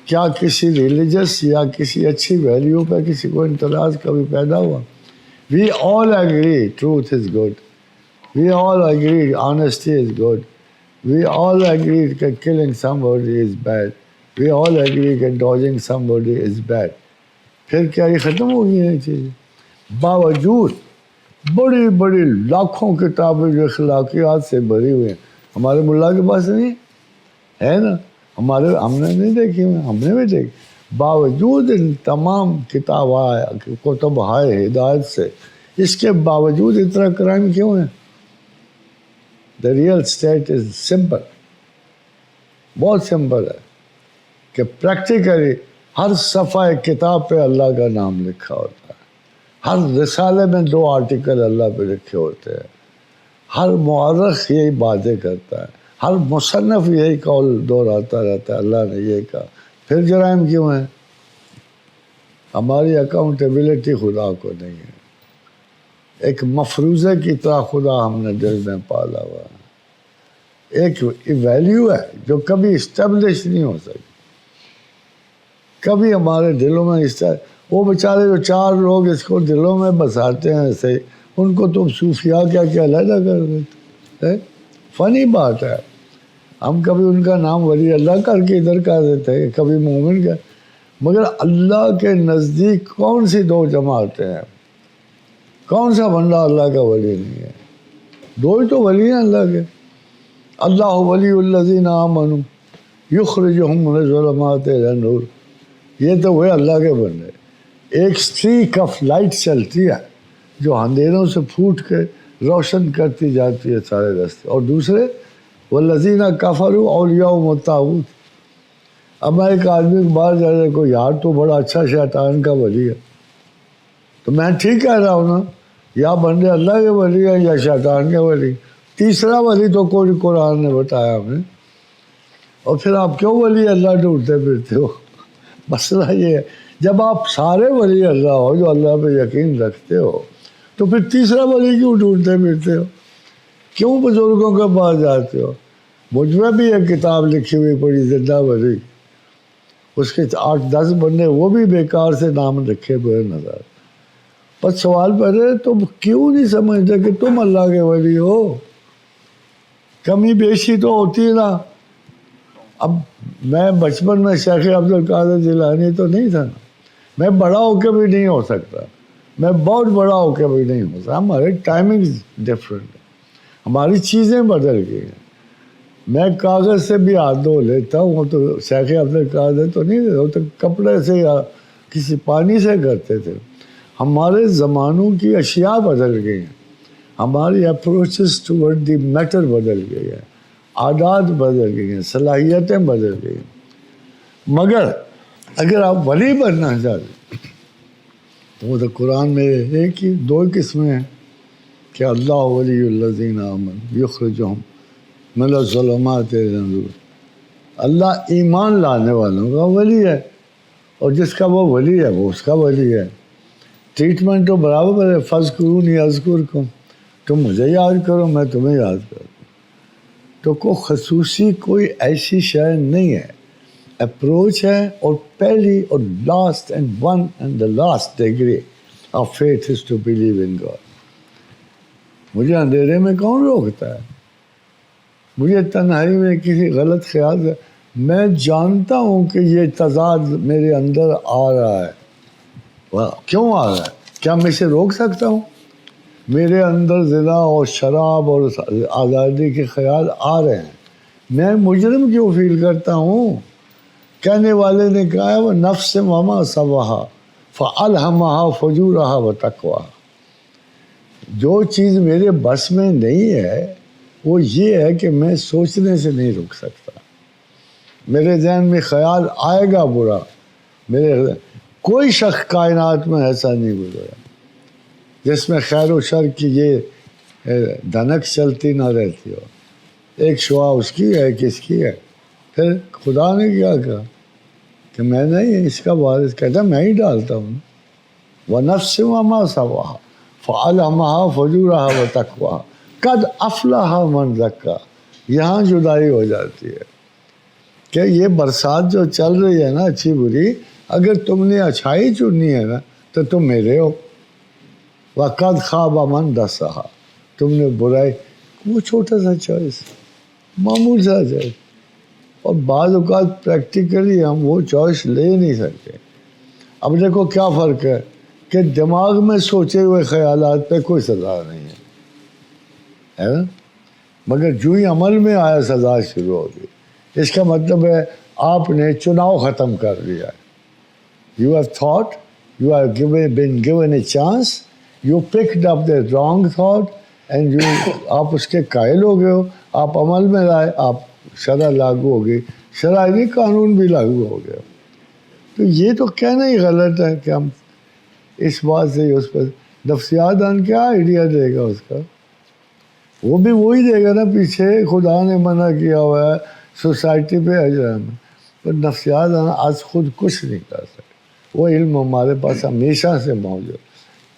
کیا کسی ریلیجس یا کسی اچھی ویلیو پہ کسی کو اعتراض کبھی پیدا ہوا؟ We all agree truth is good. We all agree honesty is good. We all agree that killing somebody is bad. We all agree that dodging somebody is bad. پھر کیا یہ ختم ہو گئی ہیں چیزیں؟ باوجود بڑی بڑی لاکھوں کتابیں جو اخلاقیات سے بھری ہوئی ہیں ہمارے ملا کے پاس نہیں ہے نا، ہم نے نہیں دیکھی ہوئی، ہم نے بھی دیکھی، باوجود ان تمام کتب ہائے ہدایت سے، اس کے باوجود اتنا کرائم کیوں ہے؟ The real state is simple، بہت سمپل ہے کہ پریکٹیکلی ہر صفحہ کتاب پہ اللہ کا نام لکھا ہوتا ہے، ہر رسالے میں 2 آرٹیکل اللہ پہ لکھے ہوتے ہیں، ہر مورخ یہی باتیں کرتا ہے، ہر مصنف یہی قول دہراتا رہتا ہے اللہ نے یہ کہا، پھر جرائم کیوں ہیں؟ ہماری اکاؤنٹیبلٹی خدا کو نہیں ہے، ایک مفروضے کی طرح خدا ہم نے دل میں پالا ہوا ہے، ایک ویلیو ہے جو کبھی اسٹیبلش نہیں ہو سکتی، کبھی ہمارے دلوں میں وہ بیچارے جو 4 لوگ اس کو دلوں میں بساتے ہیں ایسے، ان کو تم صوفیاء کیا علیحدہ کر دیتے، فنی بات ہے، ہم کبھی ان کا نام ولی اللہ کر کے ادھر کر دیتے ہیں، کبھی مومن کا، مگر اللہ کے نزدیک کون سی 2 جماعتیں ہیں؟ کون سا بندہ اللہ کا ولی نہیں ہے؟ 2 ہی تو ولی ہیں اللہ کے، اللہ ولی الذین آمنوا یخرجہم من الظلمات الی النور، یہ تو وہ اللہ کے بندے. ایک اسٹریک آف لائٹ چلتی ہے جو اندھیروں سے پھوٹ کے روشن کرتی جاتی ہے سارے راستے. اور دوسرے والذین کفروا اولیاءہم الطاغوت. اب میں ایک آدمی کے باہر جا رہا کوئی یار تو بڑا اچھا شیطان کا ولی ہے، تو میں ٹھیک کہہ رہا ہوں نا، یا بندے اللہ کے ولی ہیں یا شیطان کے ولی. تیسرا ولی تو کوئی قرآن نے بتایا ہمیں. اور پھر آپ کیوں ولی اللہ ڈھونڈتے پھرتے ہو؟ مسئلہ یہ ہے جب آپ سارے ولی اللہ ہو جو اللہ پہ یقین رکھتے ہو تو پھر تیسرا ولی کیوں ڈھونڈتے پھرتے ہو؟ کیوں بزرگوں کے پاس جاتے ہو؟ مجھ میں بھی ایک کتاب لکھی ہوئی پڑی زندہ ولی، اس کے 8-10 بندے وہ بھی بیکار سے نام رکھے ہوئے نظر. بس سوال پہلے تم کیوں نہیں سمجھتے کہ تم اللہ کے ولی ہو؟ کمی بیشی تو ہوتی ہے نا. اب میں بچپن میں شیخ عبد القادر جیلانی تو نہیں تھا نا، میں بڑا ہو کے بھی نہیں ہو سکتا، میں بہت بڑا ہو کے بھی نہیں ہو سکتا. ہمارے ٹائمنگ ڈفرینٹ ہے، ہماری چیزیں بدل گئی ہیں. میں کاغذ سے بھی ہاتھ دھو لیتا ہوں، وہ تو شیخ عبد القادر تو نہیں وہ تو کپڑے سے یا کسی پانی سے کرتے تھے. ہمارے زمانوں کی اشیاء بدل گئی ہیں، ہماری اپروچز ٹورڈ دی میٹر بدل گئی ہیں، عادات بدل گئی ہیں، صلاحیتیں بدل گئی ہیں. مگر اگر آپ ولی بننا چاہتے تو وہ تو قرآن میں ایک ہی 2 قسمیں ہیں کہ اللہ ولی الذین آمنوا یخرجہم من الظلمات الی النور. اللہ ایمان لانے والوں کا ولی ہے، اور جس کا وہ ولی ہے وہ اس کا ولی ہے. ٹریٹمنٹ تو برابر ہے. فاذکرونی اذکرکم، تم مجھے یاد کرو میں تمہیں یاد کروں. تو کوئی خصوصی کوئی ایسی شے نہیں ہے، اپروچ ہے. اور پہلی اور last and one and the last degree of faith is to believe in God. مجھے اندھیرے میں کون روکتا ہے؟ مجھے تنہائی میں کسی غلط خیال سے، میں جانتا ہوں کہ یہ تضاد میرے اندر آ رہا ہے. کیوں آ رہا ہے؟ کیا میں اسے روک سکتا ہوں؟ میرے اندر زنا اور شراب اور آزادی کے خیال آ رہے ہیں، میں مجرم کیوں فیل کرتا ہوں؟ کہنے والے نے کہا ہے وہ نفس وما سواہا فالہمہا فجورہا وتقواہا. جو چیز میرے بس میں نہیں ہے وہ یہ ہے کہ میں سوچنے سے نہیں رک سکتا. میرے ذہن میں خیال آئے گا برا. کوئی شخص کائنات میں ایسا نہیں گزرا جس میں خیر و شر کی یہ دھنک چلتی نہ رہتی ہو. ایک شعاع اس کی ہے، کس کی ہے؟ پھر خدا نے کیا کہا کہ میں نہیں اس کا وارث. کہتا میں ہی ڈالتا ہوں. وَنَفْسٍ وَمَا سَوَّاهَا فَأَلْهَمَهَا فُجُورَهَا وَتَقْوَاهَا قَدْ أَفْلَحَ مَنْ زَكَّاهَا. یہاں جدائی ہو جاتی ہے کہ یہ برسات جو چل رہی ہے نا اچھی بری، اگر تم نے اچھائی چننی ہے نا تو تم میرے ہو. وَقَدْ خَابَ مَنْ دَسَّاهَا. تم نے برائی، وہ چھوٹا سا چوائس، معمول سا چوائس. اور بعض اوقات پریکٹیکلی ہم وہ چوائس لے نہیں سکتے. اب دیکھو کیا فرق ہے کہ دماغ میں سوچے ہوئے خیالات پہ کوئی سزا نہیں ہے نا، مگر جو ہی عمل میں آیا سزا شروع ہوگی. اس کا مطلب ہے آپ نے چناؤ ختم کر دیا ہے. You have thought, you have been given a chance, you picked up the wrong thought and آپ اس کے قائل ہو گئے ہو. آپ عمل میں لائے، آپ شرع لاگو ہو گئی، شرعی قانون بھی لاگو ہو گیا. تو یہ تو کہنا ہی غلط ہے کہ ہم اس بات سے اس پر نفسیات دان کیا آئیڈیا دے گا اس کا؟ وہ بھی وہی دے گا نا پیچھے خدا نے منع کیا ہوا ہے سوسائٹی پہ اجرام ہے. پر نفسیات دان آج خود کچھ نہیں کر سکتے. وہ علم ہمارے پاس ہمیشہ سے موجود.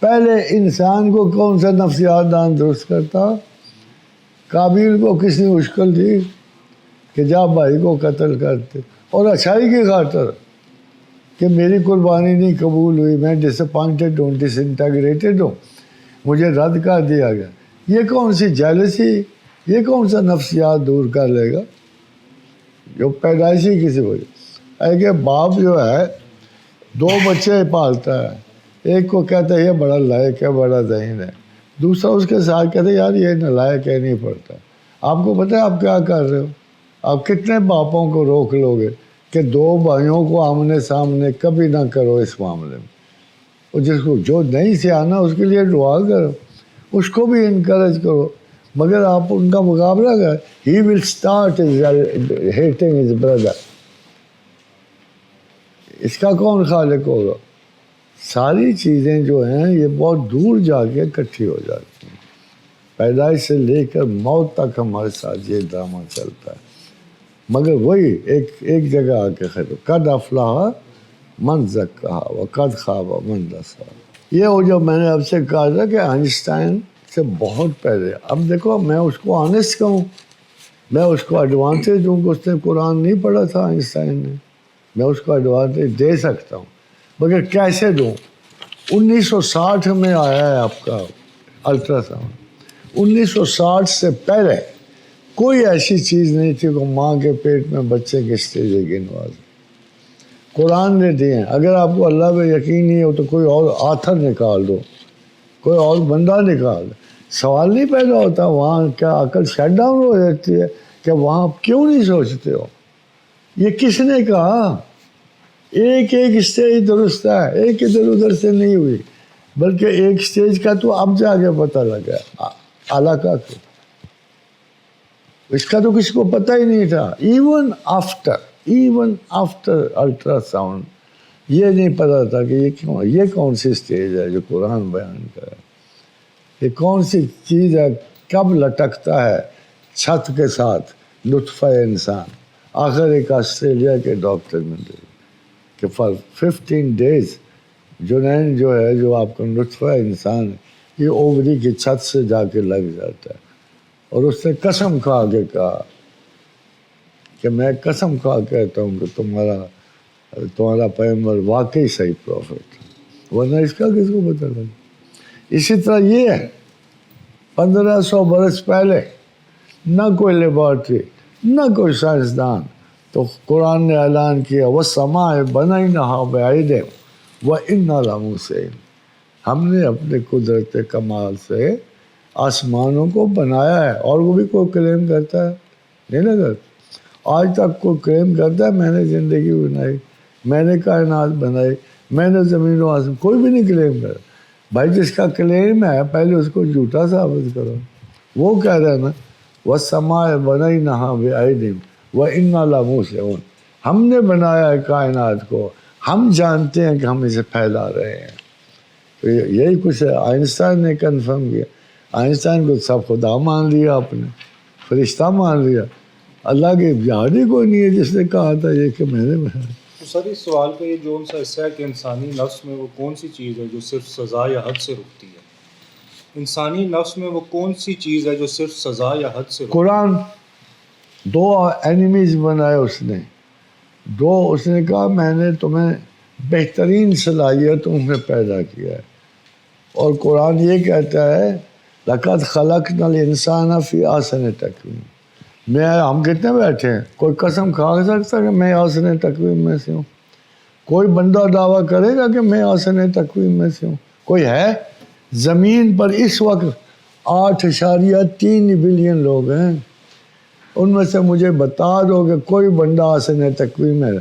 پہلے انسان کو کون سا نفسیات دان درست کرتا؟ قابیل کو کس نے مشکل دی کہ جا بھائی کو قتل کرتے، اور اچھائی کی خاطر کہ میری قربانی نہیں قبول ہوئی، میں ڈس اپوائنٹڈ ہوں، ڈس انٹیگریٹڈ ہوں، مجھے رد کر دیا گیا. یہ کون سی جیلسی، یہ کون سا نفسیات دور کر لے گا جو پیدائشی کسی وجہ ہے کہ باپ جو ہے 2 بچے پالتا ہے، ایک کو کہتا ہے یہ بڑا لائق ہے، بڑا ذہین ہے، دوسرا اس کے ساتھ کہتا ہے یار یہ نالائق ہے، نہیں پڑھتا. آپ کو پتہ ہے آپ کیا کر رہے ہو؟ آپ کتنے باپوں کو روک لو گے کہ دو بھائیوں کو آمنے سامنے کبھی نہ کرو اس معاملے میں. اور جس کو جو نہیں سے آنا اس کے لیے دعا کرو, اس کو بھی انکریج کرو, مگر آپ ان کا مقابلہ کریں. He will start hating his brother. اس کا کون خالق ہوگا؟ ساری چیزیں جو ہیں یہ بہت دور جا کے اکٹھی ہو جاتی ہیں. پیدائش سے لے کر موت تک ہمارے ساتھ یہ ڈرامہ چلتا ہے, مگر وہی ایک جگہ آ کے خیر قد افلاح من زکاہا وقد خاب من دساہا. یہ وہ جو میں نے اب سے کہا تھا کہ آئنسٹائن سے بہت پہلے. اب دیکھو میں اس کو آنیسٹ کہوں, میں اس کو ایڈوانٹیج دوں کہ اس نے قرآن نہیں پڑھا تھا آئنسٹائن نے, میں اس کو ایڈوانٹیج دے سکتا ہوں, مگر کیسے دوں؟ 1960 میں آیا ہے آپ کا الٹرا ساؤنڈ. 1960 سے پہلے کوئی ایسی چیز نہیں تھی کہ ماں کے پیٹ میں بچے کے اسٹیج گنوا دے. قرآن نے دیے ہیں. اگر آپ کو اللہ پہ یقین نہیں ہو تو کوئی اور آتھر نکال دو, کوئی اور بندہ نکال دو. سوال نہیں پیدا ہوتا وہاں کیا عقل شٹ ڈاؤن ہو جاتی ہے کہ وہاں آپ کیوں نہیں سوچتے ہو؟ یہ کس نے کہا؟ ایک اسٹیج درست ہے, ایک ادھر ادھر سے نہیں ہوئی, بلکہ ایک اسٹیج کا تو اب جا کے پتہ لگا علاقہ کو. اس کا تو کسی کو پتہ ہی نہیں تھا. ایون آفٹر الٹرا ساؤنڈ یہ نہیں پتا تھا کہ یہ کون سی اسٹیج ہے جو قرآن بیان کرے. یہ کون سی چیز ہے, کب لٹکتا ہے چھت کے ساتھ نطفہ انسان. آخر ایک آسٹریلیا کے ڈاکٹر نے دے کہ فار 15 days جنین جو ہے جو آپ کا نطفہ انسان ہے یہ اووری کی چھت سے جا کے لگ جاتا ہے. اور اس نے قسم کھا کے کہا کہ میں قسم کھا کہتا ہوں کہ تمہارا پیغمبر واقعی صحیح پروفٹ ہے, ورنہ اس کا کس کو پتہ لگا. اسی طرح یہ ہے 1500 برس پہلے نہ کوئی لیبارٹری نہ کوئی سائنسدان, تو قرآن نے اعلان کیا وَالسَّمَاءِ بَنَيْنَاهَا بِأَيْدٍ وَإِنَّا لَمُوسِعُونَ. ہم نے اپنے قدرت کمال سے آسمانوں کو بنایا ہے. اور وہ بھی کوئی کلیم کرتا ہے؟ نہیں نہ کرتا. آج تک کوئی کلیم کرتا ہے میں نے زندگی بنائی, میں نے کائنات بنائی, میں نے زمین و آسمان؟ کوئی بھی نہیں کلیم کرتا. بھائی جس کا کلیم ہے پہلے اس کو جھوٹا ثابت کرو. وہ کہہ رہے ہیں نا وَالسَّمَاءِ بَنَيْنَاهَا بِأَيْدٍ وَإِنَّا لَمُوسِعُونَ. ہم نے بنایا ہے کائنات کو, ہم جانتے ہیں کہ ہم اسے پھیلا رہے ہیں. تو یہی کچھ ہے. آئنسٹائن نے کنفرم کیا. آئنسٹائن کو سب خدا مان لیا, آپ نے فرشتہ مان لیا. اللہ کے یاد ہی کوئی نہیں ہے جس نے کہا تھا یہ کہ میں نے بنایا. تو سر اس سوال کا یہ جو سا حصہ ہے کہ انسانی نفس میں وہ کون سی چیز ہے جو صرف سزا یا حد سے رکتی ہے؟ انسانی نفس میں وہ کون سی چیز ہے جو صرف سزا یا حد سے رکتی ہے؟ قرآن 2 اینیمیز بنائے اس نے. اس نے کہا میں نے تمہیں بہترین صلاحیتوں میں پیدا کیا ہے. اور قرآن یہ کہتا ہے لَقَدْ خَلَقْنَا الْإِنسَانَ فِي أَحْسَنِ تَقْوِيمٍ. ہم کتنے بیٹھے ہیں؟ کوئی قسم کھا سکتا کہ میں احسن تقویم میں سے ہوں؟ کوئی بندہ دعویٰ کرے گا کہ میں احسن تقویم میں سے ہوں؟ کوئی ہے؟ زمین پر اس وقت 8.3 بلین لوگ ہیں. ان میں سے مجھے بتا دو کہ کوئی بندہ احسن تقویم ہے.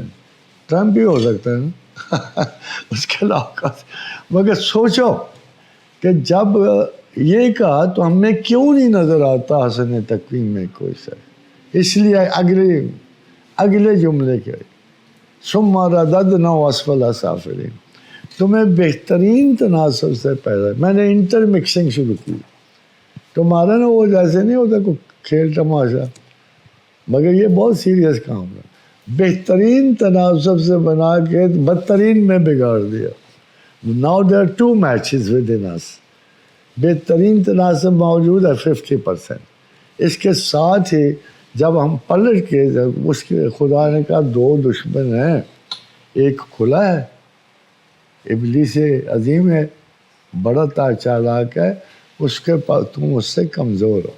ٹرمپ بھی ہو سکتا ہے نا اس کے علاوہ. مگر سوچو کہ جب یہ کہا تو ہمیں کیوں نہیں نظر آتا احسن تقویم میں کوئی شے؟ اس لیے اگلے جملے کے ثم رددناہ اسفل سافلین. تمہیں بہترین تناسب سے پیدا. میں نے انٹر مکسنگ شروع کی. تمہارا نا وہ جیسے نہیں ہوتا کوئی کھیل تماشا, مگر یہ بہت سیریس کام ہے. بہترین تناسب سے بنا کے بدترین میں بگاڑ دیا. Now there are 2 matches within us. بہترین تناسب موجود ہے 50%. اس کے ساتھ ہی جب ہم پلٹ کے اس کے خدا نے کہا 2 دشمن ہیں, ایک کھلا ہے ابلیس عظیم ہے, بڑا چالاک ہے, اس کے پاس تم اس سے کمزور ہو.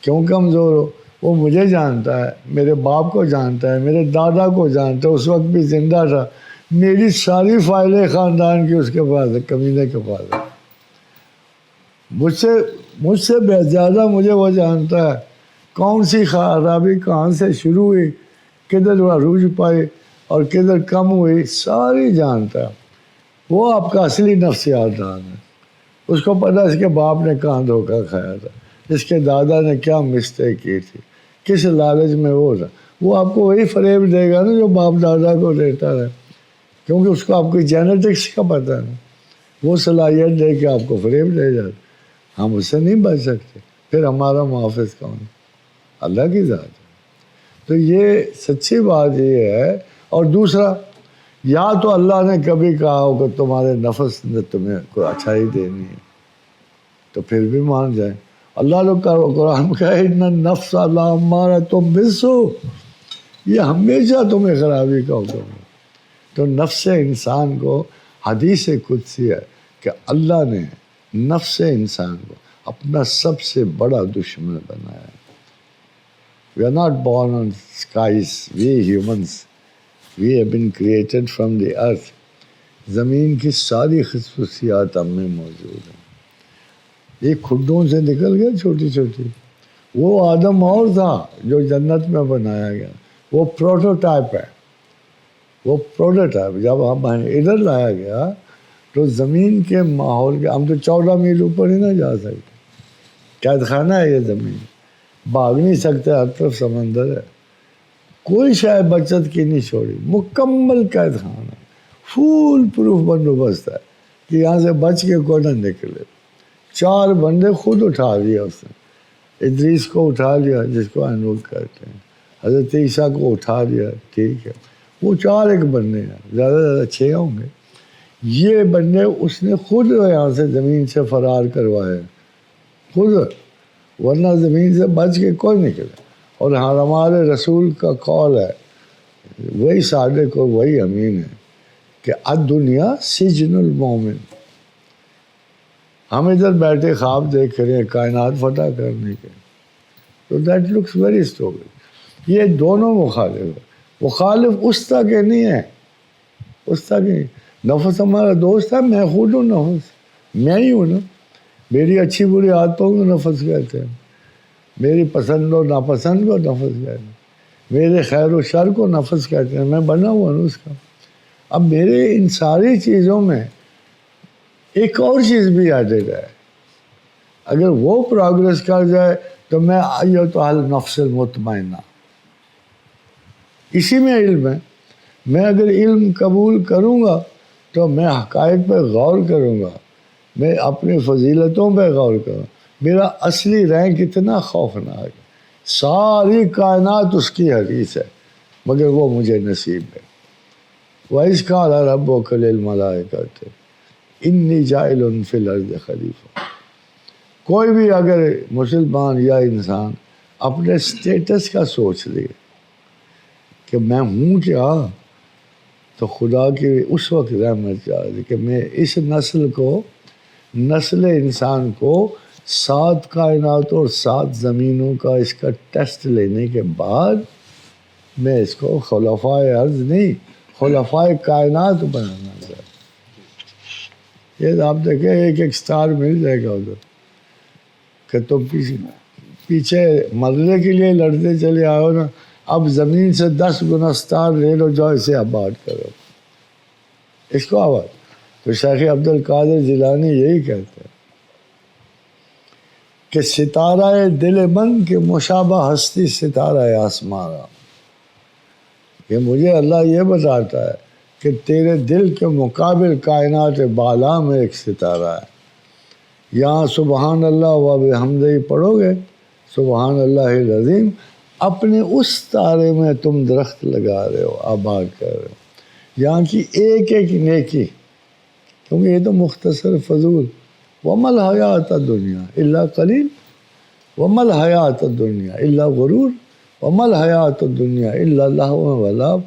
کیوں کمزور ہو؟ وہ مجھے جانتا ہے, میرے باپ کو جانتا ہے, میرے دادا کو جانتا ہے, اس وقت بھی زندہ تھا. میری ساری فائلیں خاندان کی اس کے پاس ہے, کمینے کے پاس ہے. مجھ سے زیادہ مجھے وہ جانتا ہے. کون سی خرابی کہاں سے شروع ہوئی، کدھر عروج پائے اور کدھر کم ہوئی، ساری جانتا ہے۔ وہ آپ کا اصلی نفسیات دان ہے، اس کو پتہ اس کے باپ نے کہاں دھوکہ کھایا تھا، اس کے دادا نے کیا مسٹیک کی تھی، کس لالچ میں وہ تھا۔ وہ آپ کو وہی فریب دے گا نا جو باپ دادا کو دیتا ہے، کیونکہ اس کو آپ کی جینیٹکس کا پتہ ہے، وہ صلاحیت دے کے آپ کو فریب دے جاتا۔ ہم اس سے نہیں بچ سکتے، پھر ہمارا محافظ کون ہے؟ اللہ کی ذات ہے۔ تو یہ سچی بات یہ ہے۔ اور دوسرا، یا تو اللہ نے کبھی کہا ہو کہ تمہارے نفس نے تمہیں کوئی اچھائی دینی ہے تو پھر بھی مان جائیں۔ اللہ نے قرآن میں کہا ان النفس لامارۃ بالسوء، یہ ہمیشہ تمہیں خرابی کا حکم ہے۔ تو نفس انسان کو حدیث قدسی ہے کہ اللہ نے نفس انسان کو اپنا سب سے بڑا دشمن بنایا ہے۔ We are not born on skies, we humans, we have been created from the earth. زمین کی ساری خصوصیات ہم میں موجود ہیں۔ یہ کھڈوں سے نکل گیا چھوٹی چھوٹی، وہ آدم اور تھا جو جنت میں بنایا گیا، وہ پروٹوٹائپ ہے، وہ پروٹوٹائپ۔ جب ہم ادھر لایا گیا تو زمین کے ماحول کے، ہم تو 14 میل اوپر ہی نہ جا سکتے، قید خانہ ہے یہ زمین، بھاگ نہیں سکتے، ہر طرف سمندر ہے، کوئی شاید بچت کی نہیں چھوڑی، مکمل قید خانہ، فول پروف بندوبست ہے کہ یہاں سے بچ کے کوئی نہ نکلے۔ 4 بندے خود اٹھا لیا اس نے، ادریس کو اٹھا لیا جس کو انوک کہتے ہیں، حضرت عیسیٰ کو اٹھا لیا، ٹھیک ہے، وہ 4 ایک بندے ہیں، زیادہ سے زیادہ 6 ہوں گے۔ یہ بندے اس نے خود یہاں سے زمین سے فرار کروائے، خود، ورنہ زمین سے بچ کے کوئی نکلے۔ اور ہمارے رسول کا قول ہے، وہی صادق اور وہی امین ہے کہ الدنیا سجن المومن۔ ہم ادھر بیٹھے خواب دیکھ رہے ہیں کائنات فتح کرنے کے، تو دیٹ لکس ویری اسٹوپڈ۔ یہ دونوں مخالف ہیں، مخالف اس تک نہیں ہے، اس تک نہیں۔ نفس ہمارا دوست ہے، میں خود ہوں نفس، میں ہی ہوں نا، میری اچھی بری عادتوں کو نفس کہتے ہیں، میری پسند و ناپسند کو نفس کہتے ہیں، میرے خیر و شر کو نفس کہتے ہیں، میں بنا ہوا ہوں اس کا۔ اب میرے ان ساری چیزوں میں ایک اور چیز بھی ایڈڈ ہے، اگر وہ پروگریس کر جائے تو میں ایتھا النفس المطمئنہ، اسی میں علم ہے۔ میں اگر علم قبول کروں گا تو میں حقائق پہ غور کروں گا، میں اپنی فضیلتوں پہ غور کروں، میرا اصلی رینک اتنا خوفناک ہے، ساری کائنات اس کی حدیث ہے، مگر وہ مجھے نصیب ہے۔ وَإِذْ قَالَ رَبُّكَ لِلْمَلَائِكَةِ إِنِّي جَاعِلٌ فِي الْأَرْضِ خَلِيفَةً۔ کوئی بھی اگر مسلمان یا انسان اپنے سٹیٹس کا سوچ لے کہ میں ہوں کیا، تو خدا کی اس وقت رحمت چاہیے کہ میں اس نسل کو، نسل انسان کو 7 کائنات اور 7 زمینوں کا اس کا ٹیسٹ لینے کے بعد میں اس کو خلفائے ارض نہیں، خلفائے کائنات بنانا چاہتا۔ یہ آپ دیکھیں ایک ایک سٹار مل جائے گا ادھر کہ تم پیچھے مرنے کے لیے لڑتے چلے آؤ نا، اب زمین سے 10 گنا سٹار لے لو، جو اسے آباد کرو، اس کو آباد۔ تو شیخ عبد القادر جیلانی یہی کہتے ہیں کہ ستارہ دل بند کے مشابہ ہستی ستارہ آسماں، کہ مجھے اللہ یہ بتاتا ہے کہ تیرے دل کے مقابل کائنات بالا میں ایک ستارہ ہے، یہاں سبحان اللہ و بحمدہ پڑھو گے، سبحان اللہ العظیم، اپنے اس تارے میں تم درخت لگا رہے ہو، آباد کر رہے ہو، یہاں کی ایک ایک نیکی، کیونکہ یہ تو مختصر فضول، وَمَا الْحَيَاةُ الدُّنْيَا إِلَّا قَلِيلٌ وَمَا الْحَيَاةُ الدُّنْيَا إِلَّا غُرُورٌ وَمَا الْحَيَاةُ الدُّنْيَا إِلَّا لَهْوٌ وَلَعِبٌ۔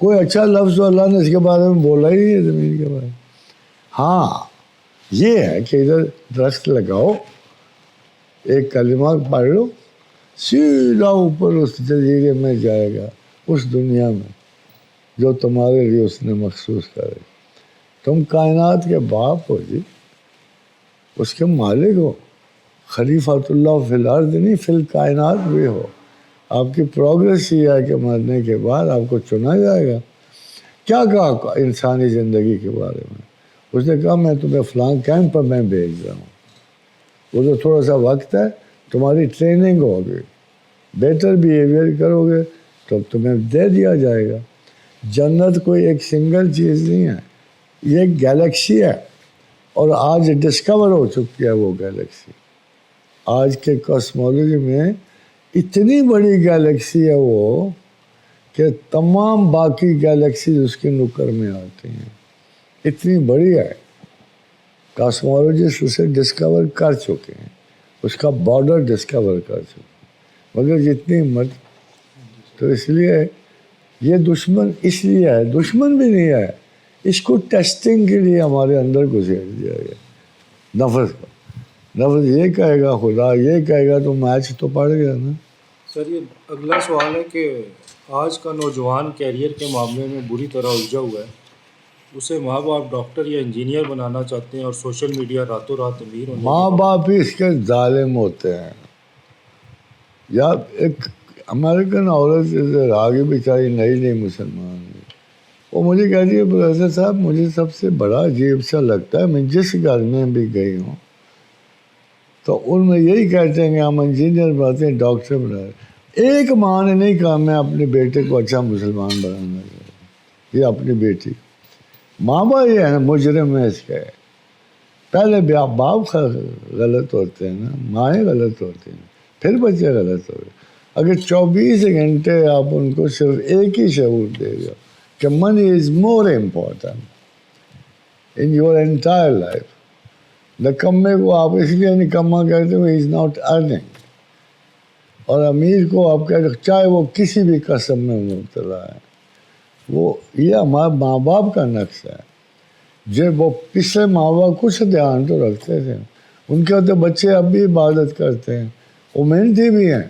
کوئی اچھا لفظ اللہ نے اس کے بارے میں بولا ہی نہیں ہے زمین کے بارے میں۔ ہاں یہ ہے کہ ادھر درخت لگاؤ، ایک کلمہ پڑھ لو، سیدھا اوپر اس جزیرے میں جائے گا، اس دنیا میں جو تمہارے لیے اس نے مخصوص کرے۔ تم کائنات کے باپ ہو جی، اس کے مالک ہو، خلیفۃ اللہ فی الارض نہیں، فی الکائنات بھی ہو۔ آپ کی پروگریس یہ ہے کہ مرنے کے بعد آپ کو چنا جائے گا. کیا کہا انسانی زندگی کے بارے میں؟ اس نے کہا میں تمہیں فلاں کیمپ پر میں بھیج رہا ہوں, وہ تو تھوڑا سا وقت ہے, تمہاری ٹریننگ ہوگی, بیٹر بیہیویئر کرو گے تو تمہیں دے دیا جائے گا. جنت کوئی ایک سنگل چیز نہیں ہے, یہ ایک گیلیکسی ہے, اور آج ڈسکور ہو چکی ہے وہ گیلیکسی. آج کے کاسمولوجی میں اتنی بڑی گیلیکسی ہے وہ کہ تمام باقی گیلیکسیز اس کے نکر میں آتی ہیں, اتنی بڑی ہے. کاسمولوجسٹ اسے ڈسکور کر چکے ہیں, اس کا بارڈر ڈسکور کر چکے ہیں, مگر جتنی تو اس لیے یہ دشمن اس لیے ہے, دشمن بھی نہیں ہے, اس کو ٹیسٹنگ کے لیے ہمارے اندر گھسیٹ دیا گیا. نفس کا نفس یہ کہے گا, خدا یہ کہے گا, تو میچ تو پڑ گیا نا. سر یہ اگلا سوال ہے کہ آج کا نوجوان کیریئر کے معاملے میں بری طرح الجھا ہوا ہے. اسے ماں باپ ڈاکٹر یا انجینئر بنانا چاہتے ہیں اور سوشل میڈیا راتوں رات امیر ہونے ماں باپ ہی اس کے ظالم ہوتے ہیں. یا ایک امریکن عورت آگے بیچاری نئی نئی مسلمان ہے, وہ مجھے کہتی ہے پروفیسر صاحب مجھے سب سے بڑا عجیب سا لگتا ہے, میں جس گھر میں بھی گئی ہوں تو ان میں یہی کہتے ہیں کہ ہم انجینئر بناتے ہیں, ڈاکٹر بناتے ہیں. ایک ماں نے نہیں کہا میں اپنے بیٹے کو اچھا مسلمان بنانا چاہتا ہوں, یہ اپنی بیٹی. ماں باپ یہ ہے مجرم ہے اس کے. پہلے باپ غلط ہوتے ہیں نا, مائیں غلط ہوتی ہیں, پھر بچے غلط ہو گئے. اگر 24 گھنٹے آپ ان کو صرف ایک ہی شعور دے گا کہ money is more important in your entire life. نکمے کو آپ اس لیے نکما کہتے ہو, از ناٹ ارننگ, اور امیر کو آپ کہتے چاہے وہ کسی بھی قسم میں مبتلا ہے. وہ یہ ہمارے ماں باپ کا نقص ہے. جب وہ پچھلے ماں باپ کچھ دھیان تو رکھتے تھے, ان کے ہوتے بچے اب بھی عبادت کرتے ہیں, وہ محنتی بھی ہیں.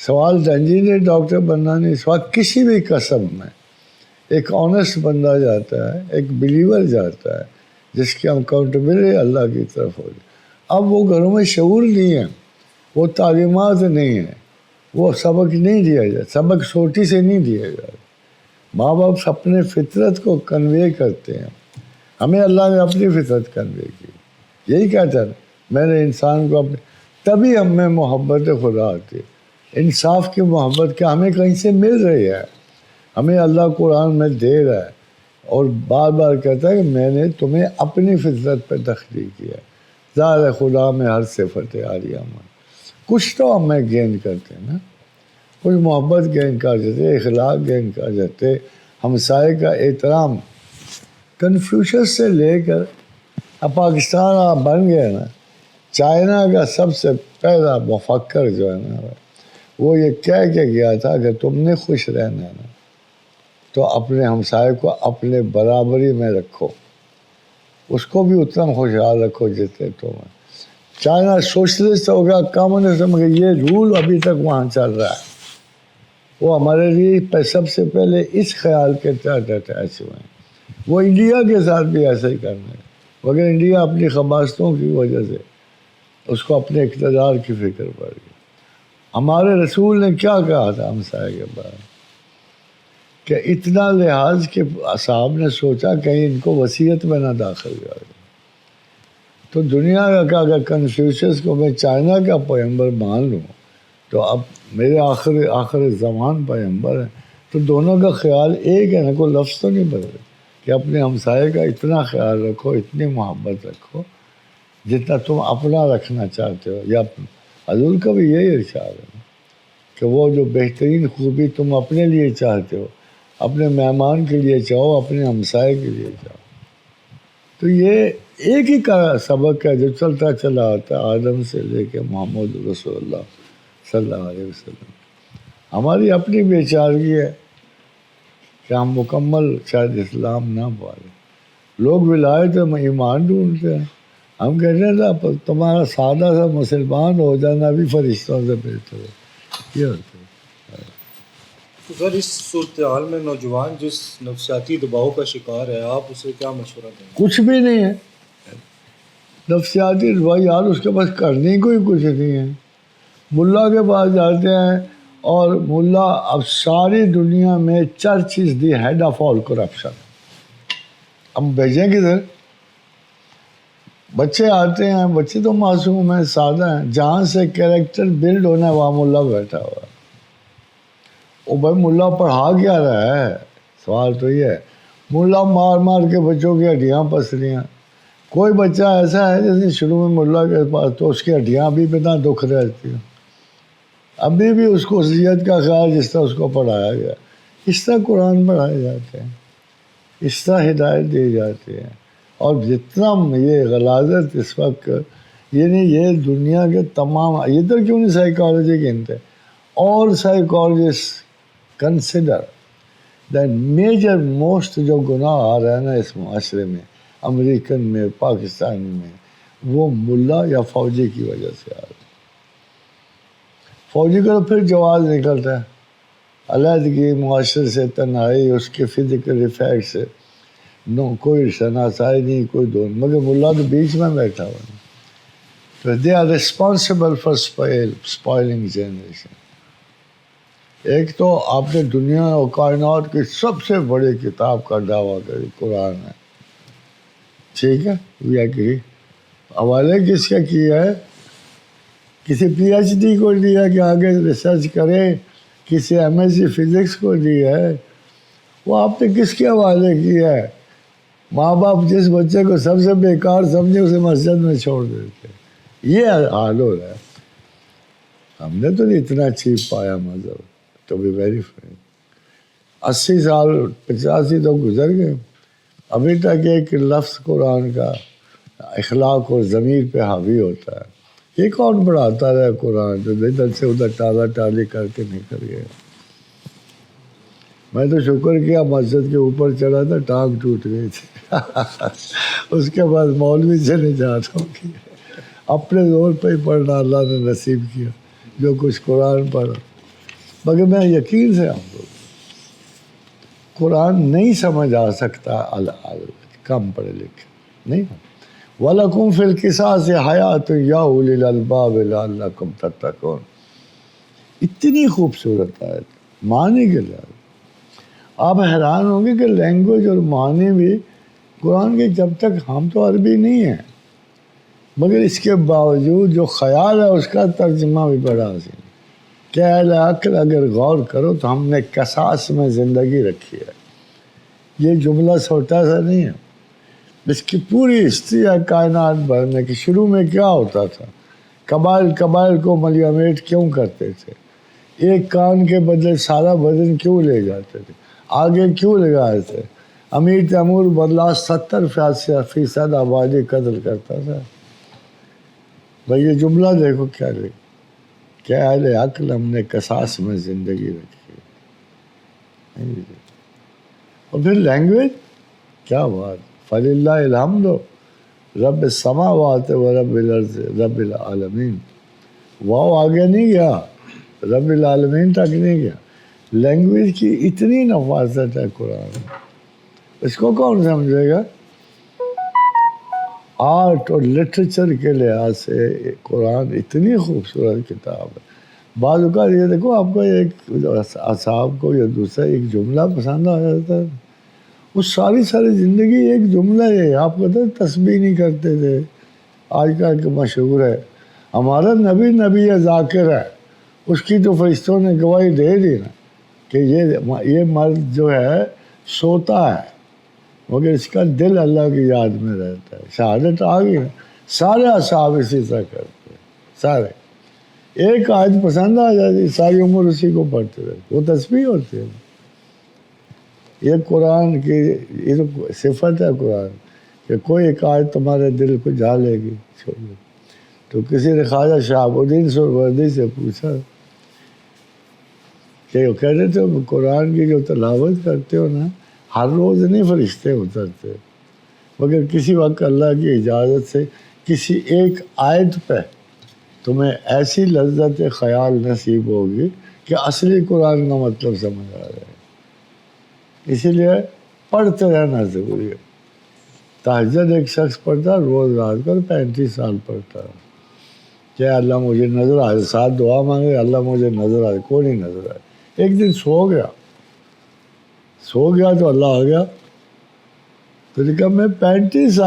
سوال انجینئر ڈاکٹر بننا نہیں, سوال کسی بھی قسم میں ایک آنیسٹ بندہ جاتا ہے, ایک بلیور جاتا ہے جس کی اکاؤنٹیبلٹی اللہ کی طرف ہو جائے. اب وہ گھروں میں شعور نہیں ہے, وہ تعلیمات نہیں ہے, وہ سبق نہیں دیا جاتا, سبق چھوٹی سے نہیں دیا جاتا. ماں باپ اپنے فطرت کو کنوے کرتے ہیں. ہمیں اللہ نے اپنی فطرت کنوے کی, یہی کہتا ہے میں نے انسان کو اپنے, تبھی ہم میں محبت خدا آتی ہے. انصاف کی محبت کیا ہمیں کہیں سے مل رہی ہے, ہمیں اللہ قرآن میں دے رہا ہے, اور بار بار کہتا ہے کہ میں نے تمہیں اپنی فطرت پہ تخلیق کیا ہے. ظاہر خدا میں ہر صفت عالیہ میں کچھ تو ہم میں گین کرتے ہیں نا, کچھ محبت گین کر جاتے, اخلاق گین کر جاتے, ہمسائے کا احترام. کنفیوشس سے لے کر اب پاکستان آپ بن گئے نا, چائنا کا سب سے پہلا مفکر جو ہے نا وہ یہ کہہ کے گیا تھا کہ تم نے خوش رہنا ہے نا تو اپنے ہمسائے کو اپنے برابری میں رکھو, اس کو بھی اتنا خوشحال رکھو جتنے تم ہیں. چائنا سوشلسٹ ہو گیا, کمیونسٹ, مگر یہ رول ابھی تک وہاں چل رہا ہے. وہ ہمارے لیے سب سے پہلے اس خیال کے تحت اٹیچ ہوئے ہیں. وہ انڈیا کے ساتھ بھی ایسا ہی کرنا ہے, مگر انڈیا اپنی خباستوں کی وجہ سے اس کو اپنے اقتدار کی فکر پڑ گئی. ہمارے رسول نے کیا کہا تھا ہمسائے کے بارے میں کہ اتنا لحاظ کہ صاحب نے سوچا کہیں ان کو وصیت میں نہ داخل کر دیں. تو دنیا کا کیا اگر کنفیوشس کو میں چائنا کا پیغمبر مان لوں تو اب میرے آخر زمان پیغمبر ہیں, تو دونوں کا خیال ایک ہے نا, کوئی لفظ تو نہیں بدلے کہ اپنے ہمسائے کا اتنا خیال رکھو, اتنی محبت رکھو جتنا تم اپنا رکھنا چاہتے ہو. یا حضور کا بھی یہی ارشاد ہے کہ وہ جو بہترین خوبی تم اپنے لیے چاہتے ہو اپنے مہمان کے لیے چاہو, اپنے ہمسائے کے لیے چاہو. تو یہ ایک ہی کا سبق ہے جو چلتا چلا آتا ہے آدم سے لے کے محمد رسول اللہ صلی اللہ علیہ وسلم. ہماری اپنی بے چارگی ہے کہ ہم مکمل شاید اسلام نہ پالیں. لوگ ولایت میں ایمان ڈھونڈتے ہیں, ہم کہتے ہیں نا تمہارا سادہ سا مسلمان ہو جانا بھی فرشتوں سے بہتر ہے. یہ ہوتا ہے. تو سر اس صورتحال میں نوجوان جس نفسیاتی دباؤ کا شکار ہے, آپ اسے کیا مشورہ دیں گے؟ کچھ بھی نہیں ہے نفسیاتی دباؤ, یار اس کے پاس کرنے کو ہی کچھ نہیں ہے. ملا کے پاس جاتے ہیں اور ملا اب ساری دنیا میں church is the head of all corruption. ہم بھیجیں کدھر؟ بچے آتے ہیں، بچے تو معصوم ہیں، سادہ ہیں، جہاں سے کیریکٹر بلڈ ہونا ہے وہاں ملا بیٹھا ہوا ہے. او بھائی ملا پڑھا کیا رہا ہے؟ سوال تو یہ ہے. ملا مار مار کے بچوں کی ہڈیاں پسلیاں. کوئی بچہ ایسا ہے جیسے شروع میں ملا کے پاس تو اس کی ہڈیاں ابھی بنا دکھ رہتی ہیں، ابھی بھی اس کو اصلیت کا خیال جس طرح اس کو پڑھایا گیا. اس طرح قرآن پڑھائے جاتے ہیں، اس طرح ہدایت دی جاتی ہے. اور جتنا یہ غلاظت اس وقت، یعنی یہ دنیا کے تمام، ادھر کیوں نہیں سائیکالوجی گنتے؟ اور psychologist consider that major most جو گناہ آ رہا ہے نا اس معاشرے میں، امریکن میں، پاکستان میں، وہ ملا یا فوجی کی وجہ سے آ رہا ہے. فوجی کا پھر جواز نکلتا ہے، علیحدگی، معاشرے سے تنہائی، اس کے فزیکل افیکٹس، نو کوئی شناسائی نہیں، کوئی دون، مگر ملا تو بیچ میں بیٹھا ہوا ہے. تو they are responsible for spoiling generation. ایک تو آپ نے دنیا اور کائنات کی سب سے بڑی کتاب کا دعویٰ کری، قرآن ہے، ٹھیک ہے، وی ایگری. حوالے کس کا کیا ہے؟ کسی پی ایچ ڈی کو دیا کہ آگے ریسرچ کرے، کسی ایم ایس سی فزکس کو دیا ہے. وہ آپ نے کس کے حوالے کیا ہے؟ ماں باپ جس بچے کو سب سے بیکار سمجھے اسے مسجد میں چھوڑ دیتے. یہ حال ہو رہا ہے. ہم نے تو نہیں اتنا چیپ پایا مذہب، تو بی ویری فرینک. 80 سال 85 تو گزر گئے، ابھی تک ایک لفظ قرآن کا اخلاق اور ضمیر پہ حاوی ہوتا ہے. یہ کون پڑھاتا رہا قرآن؟ جو ادھر سے ادھر ٹالا ٹالی کر کے نکل گئے. میں تو شکر کیا مسجد کے اوپر چڑھا تھا، ٹانگ ٹوٹ گئی تھی. اس کے بعد مولوی سے نجات ہوگی. اپنے زور پہ ہی پڑھنا اللہ نے نصیب کیا، جو کچھ قرآن پڑھا. مگر میں یقین سے آپ کو قرآن نہیں سمجھ آ سکتا کم پڑھے لکھے نہیں. وَلَكُمْ فِي الْقِصَاصِ حَيَاةٌ يَا أُولِي الْأَلْبَابِ لَعَلَّكُمْ تَتَّقُونَ. اتنی خوبصورت آیت، معنی کے لحاظ آپ حیران ہوں گے کہ لینگویج اور معنی بھی قرآن کے، جب تک ہم تو عربی نہیں ہیں مگر اس کے باوجود جو خیال ہے اس کا ترجمہ بھی بڑا حسین. کہ اہل عقل اگر غور کرو تو ہم نے قصاص میں زندگی رکھی ہے. یہ جملہ چھوٹا سا نہیں ہے، اس کی پوری ہسٹری ہے کائنات بھر میں کہ شروع میں کیا ہوتا تھا. قبائل کو ملیامیٹ کیوں کرتے تھے؟ ایک کان کے بدلے سارا بدن کیوں لے جاتے تھے؟ آگے کیوں لگائے تھے؟ امیر تیمور بدلا 70% آبادی قتل کرتا تھا. بھائی یہ جملہ دیکھو کیا لکھا، کیا اہل عقل ہم نے قصاص میں زندگی رکھی ہے. اور پھر لینگویج کیا بات. فَلِلَّهِ الْحَمْدُ رب السماوات و رب الارض رب العالمین. واو آگے نہیں گیا، رب العالمین تک نہیں گیا. لینگویج کی اتنی نفاست ہے قرآن میں، اس کو کون سمجھے گا؟ آرٹ اور لٹریچر کے لحاظ سے قرآن اتنی خوبصورت کتاب ہے. بعض اوقات یہ دیکھو آپ کو ایک اصحاب کو یا دوسرا ایک جملہ پسند آ جاتا ہے، وہ ساری زندگی ایک جملہ ہے. آپ کہتے ہیں تسبیح نہیں کرتے تھے، آج کل کے مشہور ہے. ہمارا نبی ذاکر ہے، اس کی تو فرشتوں نے گواہی دے دی نا کہ یہ مرد جو ہے سوتا ہے مگر اس کا دل اللہ کی یاد میں رہتا ہے. شہادت آ گئی نا. سارے اصحاب اسی طرح کرتے ہیں، سارے. ایک آیت پسند آ جاتی ساری عمر اسی کو پڑھتے رہتے، وہ تسبیح ہوتی ہے. یہ قرآن کی یہ تو صفت ہے قرآن کہ کوئی ایک آیت تمہارے دل کو جا لے گی. تو کسی نے خواجہ شہاب الدین سہروردی سے پوچھا کہ وہ کہہ رہے تھے قرآن کی جو تلاوت کرتے ہو نا، ہر روز نہیں فرشتے اترتے مگر کسی وقت اللہ کی اجازت سے کسی ایک آیت پہ تمہیں ایسی لذت خیال نصیب ہوگی کہ اصلی قرآن کا مطلب سمجھ آ جائے. اسی لیے پڑھتے رہنا ضروری ہے. تہجد ایک شخص پڑھتا روز رات کو 35 سال پڑھتا. کہ اللہ مجھے نظر آئے، ساتھ دعا مانگے اللہ مجھے نظر آئے، کوئی نہیں نظر آئے. ایک دن سو گیا تو اللہ آ گیا. تو نے کہا میں 35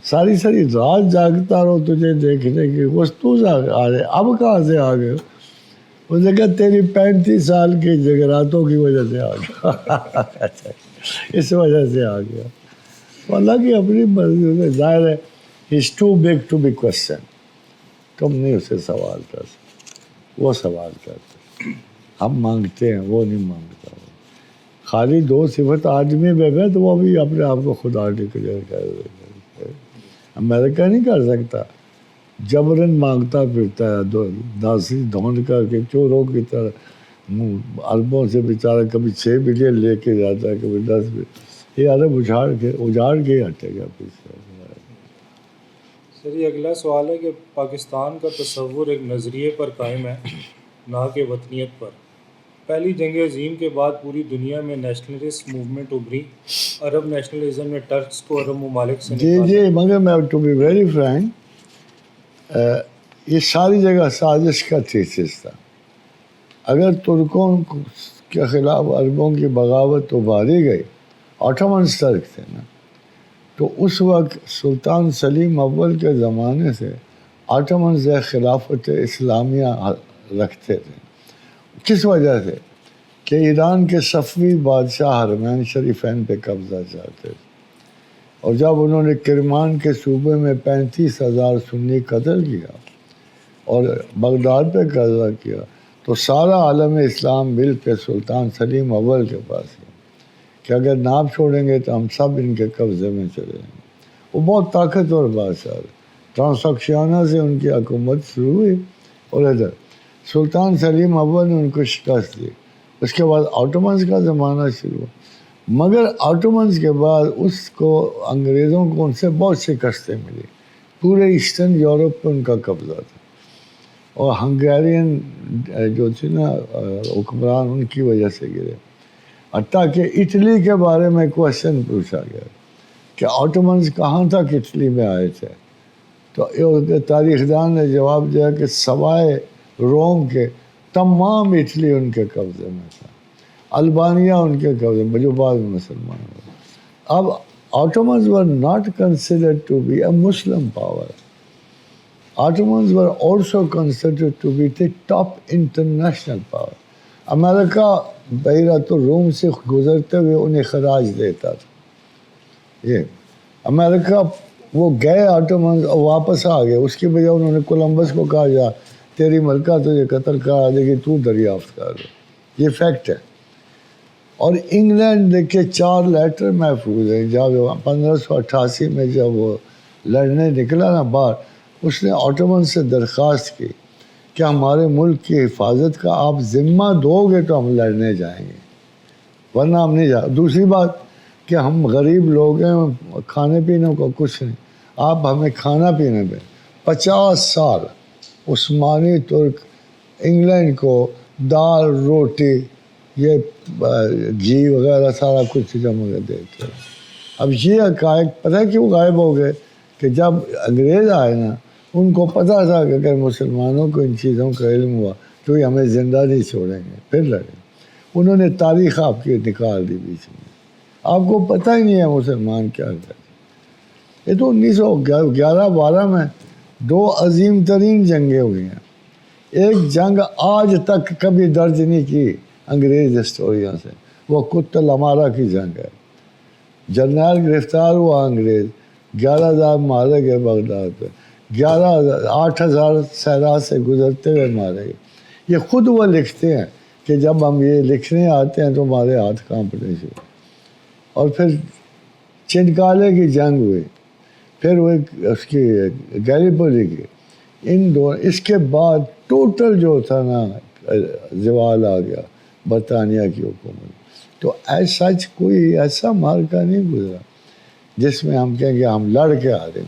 سال ساری رات جاگتا رہو تجھے دیکھنے کی، وسطوز آ رہے، اب کہاں سے آ گئے؟ اس نے کہا تیری 35 سال کی جگراتوں کی وجہ سے آ گیا. اس وجہ سے آ گیا. تو اللہ کی اپنی مرضی سے ظاہر ہے He's too big to be questioned. تم نہیں اسے سوال کر سکتے، وہ سوال کرتے. ہم مانگتے ہیں، وہ نہیں مانگتا. خالی 2 صفت آدمی میں تو وہ بھی اپنے آپ کو خدا ڈکلیئر کر دیتا. امریکہ نہیں کر سکتا، جبرن مانگتا پھرتا ہے، داسی ڈھونڈ کر کے چوروں کی طرح اربوں سے بیچارہ کبھی 6 بلین لے کے جاتا ہے، کبھی 10 بلین. یہ ارب اجاڑ کے ہٹے گا پیچھے. سر یہ اگلا سوال ہے کہ پاکستان کا تصور ایک نظریے پر قائم ہے، نہ کہ وطنیت پر. پہلی جنگ عظیم کے بعد پوری دنیا میں نیشنلسٹ موومنٹ ابھری. عرب نیشنلزم نے ٹرکس کو عرب ممالک سے نکالا. جی مگر میں ٹو بی ویری فرینک، یہ ساری جگہ سازش کا تھیسس تھا. اگر ترکوں کے خلاف عربوں کی بغاوت ابھاری گئی، آٹومنز ترک تھے نا، تو اس وقت سلطان سلیم اول کے زمانے سے آٹومنز خلافت اسلامیہ رکھتے تھے. کس وجہ سے؟ کہ ایران کے صفوی بادشاہ حرمین شریفین پہ قبضہ چاہتے تھے. اور جب انہوں نے کرمان کے صوبے میں 35,000 سنی قتل کیا اور بغداد پہ قبضہ کیا، تو سارا عالم اسلام مل کے سلطان سلیم اول کے پاس گیا کہ اگر ناپ چھوڑیں گے تو ہم سب ان کے قبضے میں چلے جائیں گے. وہ بہت طاقتور بادشاہ ہے. ٹرانساکشیانہ سے ان کی حکومت شروع ہوئی اور ادھر سلطان سلیم اول نے ان کو شکست دی. اس کے بعد آٹومنز کا زمانہ شروع ہوا. مگر آٹومنز کے بعد اس کو انگریزوں کو ان سے بہت شکستیں ملی. پورے ایسٹرن یورپ پہ ان کا قبضہ تھا. اور ہنگیرین جو تھے نا حکمران، ان کی وجہ سے گرے. حتیٰ کہ اٹلی کے بارے میں کویشچن پوچھا گیا کہ آٹومنز کہاں تک اٹلی میں آئے تھے، تو تاریخ دان نے جواب دیا کہ سوائے روم کے تمام اٹلی ان کے قبضے میں تھا. البانیہ ان کے قبضے میں، جو بعد میں مسلمان ہوئے. اب Ottomans were not considered to be a Muslim power. Ottomans were also considered to be the top international power. امریکہ بحیرۃ الروم سے گزرتے ہوئے انہیں خراج دیتا تھا. یہ امریکہ وہ گئے آٹومنز اور واپس آ گئے. اس کی وجہ انہوں نے کولمبس کو کہا جا تیری ملکہ تجھے قتل کرا دے گی، تو دریافت کر دے. یہ فیکٹ ہے. اور انگلینڈ کے 4 لیٹر محفوظ ہیں. جب 1588 میں جب وہ لڑنے نکلا نا باہر، اس نے آٹومن سے درخواست کی کہ ہمارے ملک کی حفاظت کا آپ ذمہ دو گے تو ہم لڑنے جائیں گے، ورنہ ہم نہیں جائیں. دوسری بات کہ ہم غریب لوگ ہیں، کھانے پینے کو کچھ نہیں، آپ ہمیں کھانا پینے دیں. 50 سال عثمانی ترک انگلینڈ کو دال روٹی یہ گھی وغیرہ سارا کچھ جمع کر دیتے. اب یہ حقائق پتہ کیوں غائب ہو گئے کہ جب انگریز آئے نا، ان کو پتہ تھا کہ اگر مسلمانوں کو ان چیزوں کا علم ہوا تو یہ ہمیں زندہ نہیں چھوڑیں گے، پھر لڑیں. انہوں نے تاریخ آپ کی نکال دی بیچ میں. آپ کو پتہ ہی نہیں ہے مسلمان کیا کرتے. یہ تو 1911-12 میں 2 عظیم ترین جنگیں ہوئی ہیں. ایک جنگ آج تک کبھی درج نہیں کی انگریز ہسٹوریاں سے، وہ کت الامارہ کی جنگ ہے. جرنیل گرفتار ہوا انگریز، 11,000 مارے گئے بغداد پہ، 8,000 صحرا سے گزرتے ہوئے مارے گئے. یہ خود وہ لکھتے ہیں کہ جب ہم یہ لکھنے آتے ہیں تو ہمارے ہاتھ کانپنے شروع. اور پھر چنکالے کی جنگ ہوئی، پھر وہ اس کی گیلیپولی کی. ان دونوں اس کے بعد ٹوٹل جو تھا نا زوال آ گیا برطانیہ کی حکومت. تو ایسا کوئی ایسا مارکا نہیں گزرا جس میں ہم کہیں کہ ہم لڑ کے آ رہے.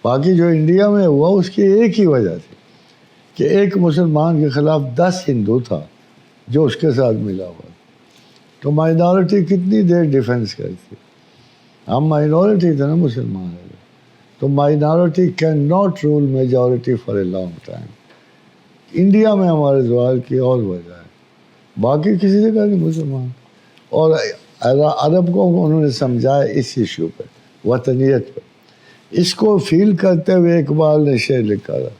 باقی جو انڈیا میں ہوا اس کی ایک ہی وجہ تھی کہ ایک مسلمان کے خلاف 10 ہندو تھا جو اس کے ساتھ ملا ہوا. تو مائنورٹی کتنی دیر ڈیفینس کرتی؟ ہم مائنورٹی تھے نا مسلمان. تو minority can not rule majority for a long time. India میں ہمارے زوال کی اور وجہ ہے، باقی کسی جگہ نہیں مسلمان. اور عرب کو انہوں نے سمجھایا اس ایشو پہ، وطنیت پہ. اس کو فیل کرتے ہوئے اقبال نے شعر لکھا تھا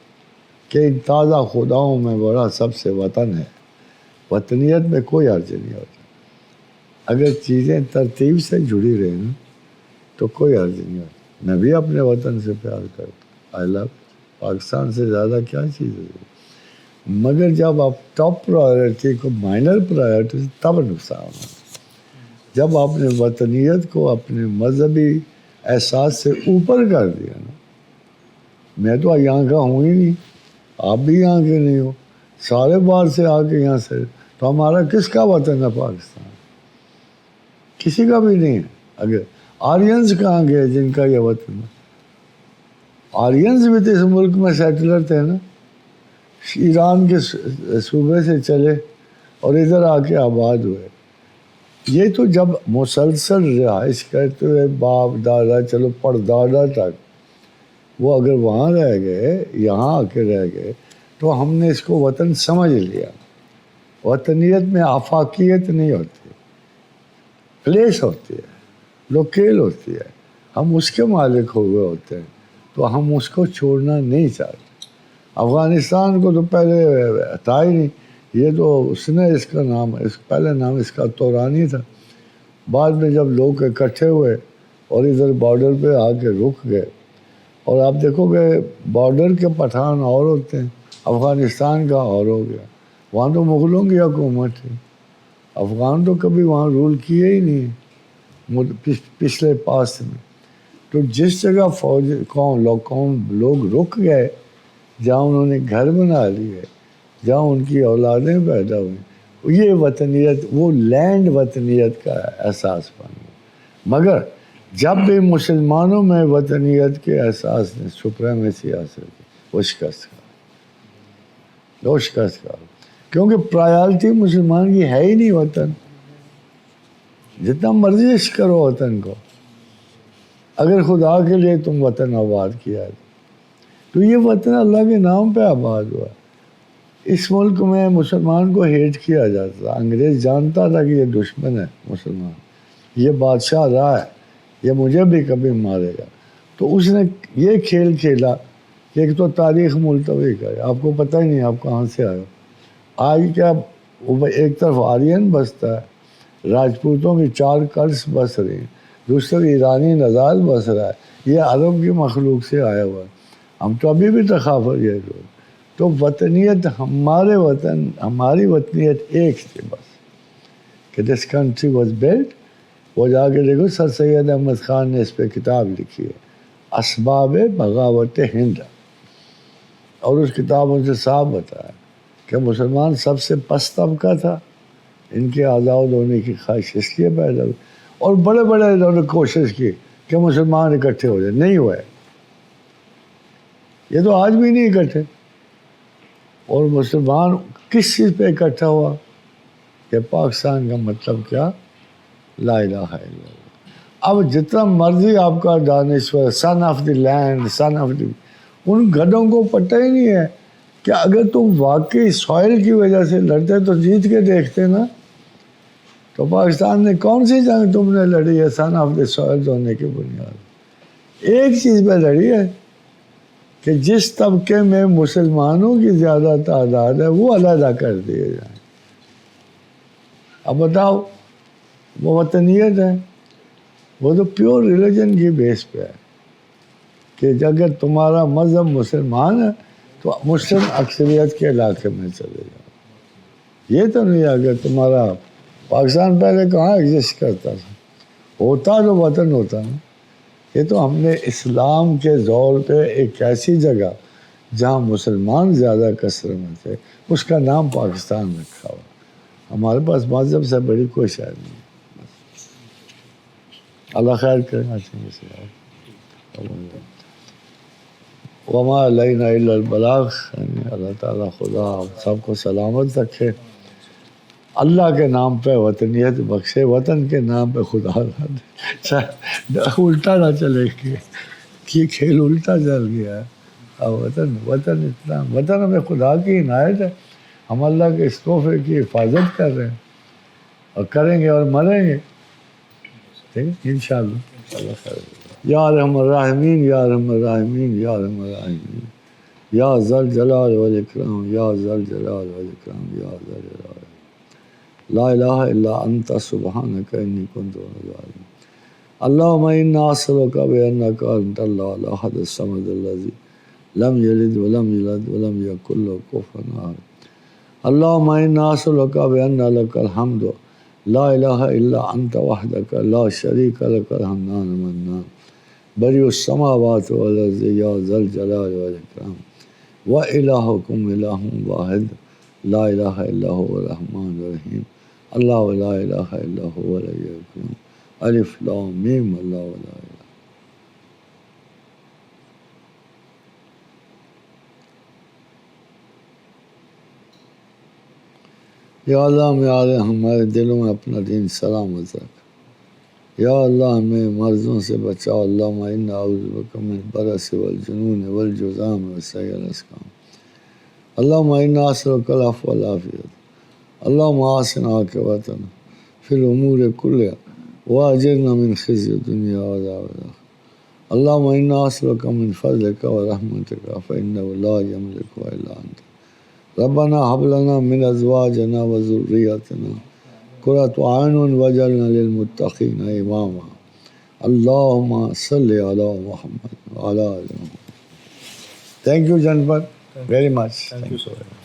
کہ ان تازہ خداؤں میں بڑا سب سے وطن ہے. وطنیت میں کوئی حرج نہیں ہوتا، اگر چیزیں ترتیب سے جڑی رہیں نا تو کوئی حرج نہیں ہوتا. میں بھی اپنے وطن سے پیار کرتا، آئی لو پاکستان سے زیادہ کیا چیز ہے. مگر جب آپ ٹاپ پرائیورٹی کو مائنر پرائیورٹی سے تب نقصان ہوتا. جب آپ نے وطنیت کو اپنے مذہبی احساس سے اوپر کر دیا نا، میں تو یہاں کا ہوں ہی نہیں، آپ بھی یہاں کے نہیں ہو، سارے باہر سے آ کے یہاں سے، تو ہمارا کس کا وطن ہے پاکستان؟ کسی کا بھی نہیں ہے. اگر آرینز کہاں گئے جن کا یہ وطن ہے؟ آرینز بھی تو اس ملک میں سیٹلر تھے نا، ایران کے صوبے سے چلے اور ادھر آ کے آباد ہوئے. یہ تو جب مسلسل رہائش کرتے ہوئے باپ دادا چلو پردادا تک وہ اگر وہاں رہ گئے، یہاں آ کے رہ گئے، تو ہم نے اس کو وطن سمجھ لیا. وطنیت میں آفاقیت نہیں ہوتی، پلیس ہوتی ہے، لوکیل ہوتی ہے. ہم اس کے مالک ہو گئے ہوتے ہیں تو ہم اس کو چھوڑنا نہیں چاہتے. افغانستان کو تو پہلے تھا ہی نہیں، یہ تو اس نے اس کا نام، اس پہلے نام اس کا تورانی تھا. بعد میں جب لوگ اکٹھے ہوئے اور ادھر بارڈر پہ آ کے رک گئے، اور آپ دیکھو گے بارڈر کے پٹھان اور ہوتے ہیں، افغانستان کا اور ہو گیا. وہاں تو مغلوں کی حکومت تھی، افغان تو کبھی وہاں رول کیے ہی نہیں پچھلے پاس میں. تو جس جگہ فوج لوگ رک گئے، جہاں انہوں نے گھر بنا لیے، جہاں ان کی اولادیں پیدا ہوئیں، یہ وطنیت، وہ لینڈ وطنیت کا احساس بن گیا. مگر جب بھی مسلمانوں میں وطنیت کے احساس نے سپریمیسی حاصل کی، وہ شکست کا، کیونکہ پرائیورٹی مسلمان کی ہے ہی نہیں وطن. جتنا مرضی عشق کرو وطن کو، اگر خدا کے لیے تم وطن آباد کیا ہے تو یہ وطن اللہ کے نام پہ آباد ہوا. اس ملک میں مسلمان کو ہیٹ کیا جاتا تھا. انگریز جانتا تھا کہ یہ دشمن ہے مسلمان، یہ بادشاہ رہا ہے، یہ مجھے بھی کبھی مارے گا. تو اس نے یہ کھیل کھیلا کہ ایک تو تاریخ ملتوی کرے. آپ کو پتہ ہی نہیں آپ کہاں سے آئے ہو. آج کیا ایک طرف آرین بستا ہے، راجپوتوں کی 4 کرس بس رہی ہیں، دوسری ایرانی نژاد بس رہا ہے، یہ عرب کی مخلوق سے آیا ہوا ہے. ہم تو ابھی بھی تخافر یہ لوگ. تو وطنیت، ہمارے وطن، ہماری وطنیت ایک تھی بس، کہ دس کنٹری واز بلٹ. وہ جا کے دیکھو سر سید احمد خان نے اس پہ کتاب لکھی ہے، اسباب بغاوت ہند، اور اس کتابوں سے صاف بتایا کہ مسلمان سب سے پست طبقہ تھا، ان کے آزاد ہونے کی خواہش اس لیے پیدا ہوئی. اور بڑے بڑے انہوں نے کوشش کی کہ مسلمان اکٹھے ہو جائے، نہیں ہوئے. یہ تو آج بھی نہیں اکٹھے. اور مسلمان کس چیز پہ اکٹھا ہوا کہ پاکستان کا مطلب کیا؟ لا الہ الا اللہ. اب جتنا مرضی آپ کا دانشور، son of the land, son of the, ان گدوں کو پتہ ہی نہیں ہے کہ اگر تم واقعی سوائل کی وجہ سے لڑتے تو جیت کے دیکھتے نا. تو پاکستان نے کون سی جنگ تم نے لڑی ہے سن آف دی سوائل ہونے کی بنیاد؟ ایک چیز پہ لڑی ہے کہ جس طبقے میں مسلمانوں کی زیادہ تعداد ہے وہ علیحدہ کر دیے جائیں. اب بتاؤ، وہ وطنیت ہے، وہ تو پیور ریلیجن کی بیس پہ ہے کہ اگر تمہارا مذہب مسلمان ہے تو مسلم اکثریت کے علاقے میں چلے جاؤ. یہ تو نہیں اگر تمہارا پاکستان پہلے کہاں ایگزسٹ کرتا تھا، ہوتا تو وطن ہوتا نا. یہ تو ہم نے اسلام کے زور پہ ایک ایسی جگہ جہاں مسلمان زیادہ کثرت میں تھے، اس کا نام پاکستان رکھا ہوا. ہمارے پاس مذہب سے بڑی کوئی شاید نہیں. اللہ خیر کرنا چاہیے. وما علینا الا البلاغ. اللہ تعالیٰ خدا سب کو سلامت رکھے، اللہ کے نام پہ وطنیت بخشے، وطن کے نام پہ خدا الٹا نہ چلے یہ کھیل الٹا چل گیا ہے. اب وطن ہمیں خدا کی عنایت ہے. ہم اللہ کے اس تحفے کی حفاظت کر رہے ہیں اور کریں گے اور مریں گے. ٹھیک ہے انشاءاللہ. اللہ خیر. یا ارحم الراحمین یا ارحم الراحمین یا ارحم الراحمین یا ذل جلال والاکرام یا ذل جلال والاکرام یا ذل جلال. لا الہ الا انت سبحانک انی کنت من الظالمین. اللہم انا اسألک بانک انت اللہ الاحد الصمد الذی لم یلد ولم یولد ولم یکن لہ کفوا احد. اللہم انا اسألک بان لک الحمد لا الہ الا انت وحدک لا شریک لک الحنان المنان بدیع السماوات والارض یا ذا الجلال والاکرام وإلہکم الہ واحد لا الہ الا هو الرحمن الرحیم. اللہ لا الہ الا هو الحی القیوم. الف لام میم اللہ لا الہ. یا اللہ ہمارے دلوں میں اپنا دین سلامت رکھ. یا اللہ ہمیں مرضوں سے بچاؤ. اللہم انا اعوذ بک من البرص والجنون والجذام وسیء الاسقام. اللہم انا نسألک العفو والعافیۃ. اللہم احسن عاقبتنا فی الامور کلہا واجرنا من خزي الدنیا وعذاب الآخرة. اللہم انا نسألک من فضلک ورحمتک فإنه لا یملک الا انت. ربنا هب لنا من ازواجنا وذرياتنا قرة اعین واجعلنا للمتقین اماما. اللہم صل علی محمد وعلی آل محمد. Thank you, gentlemen, very much. Thank you, sir.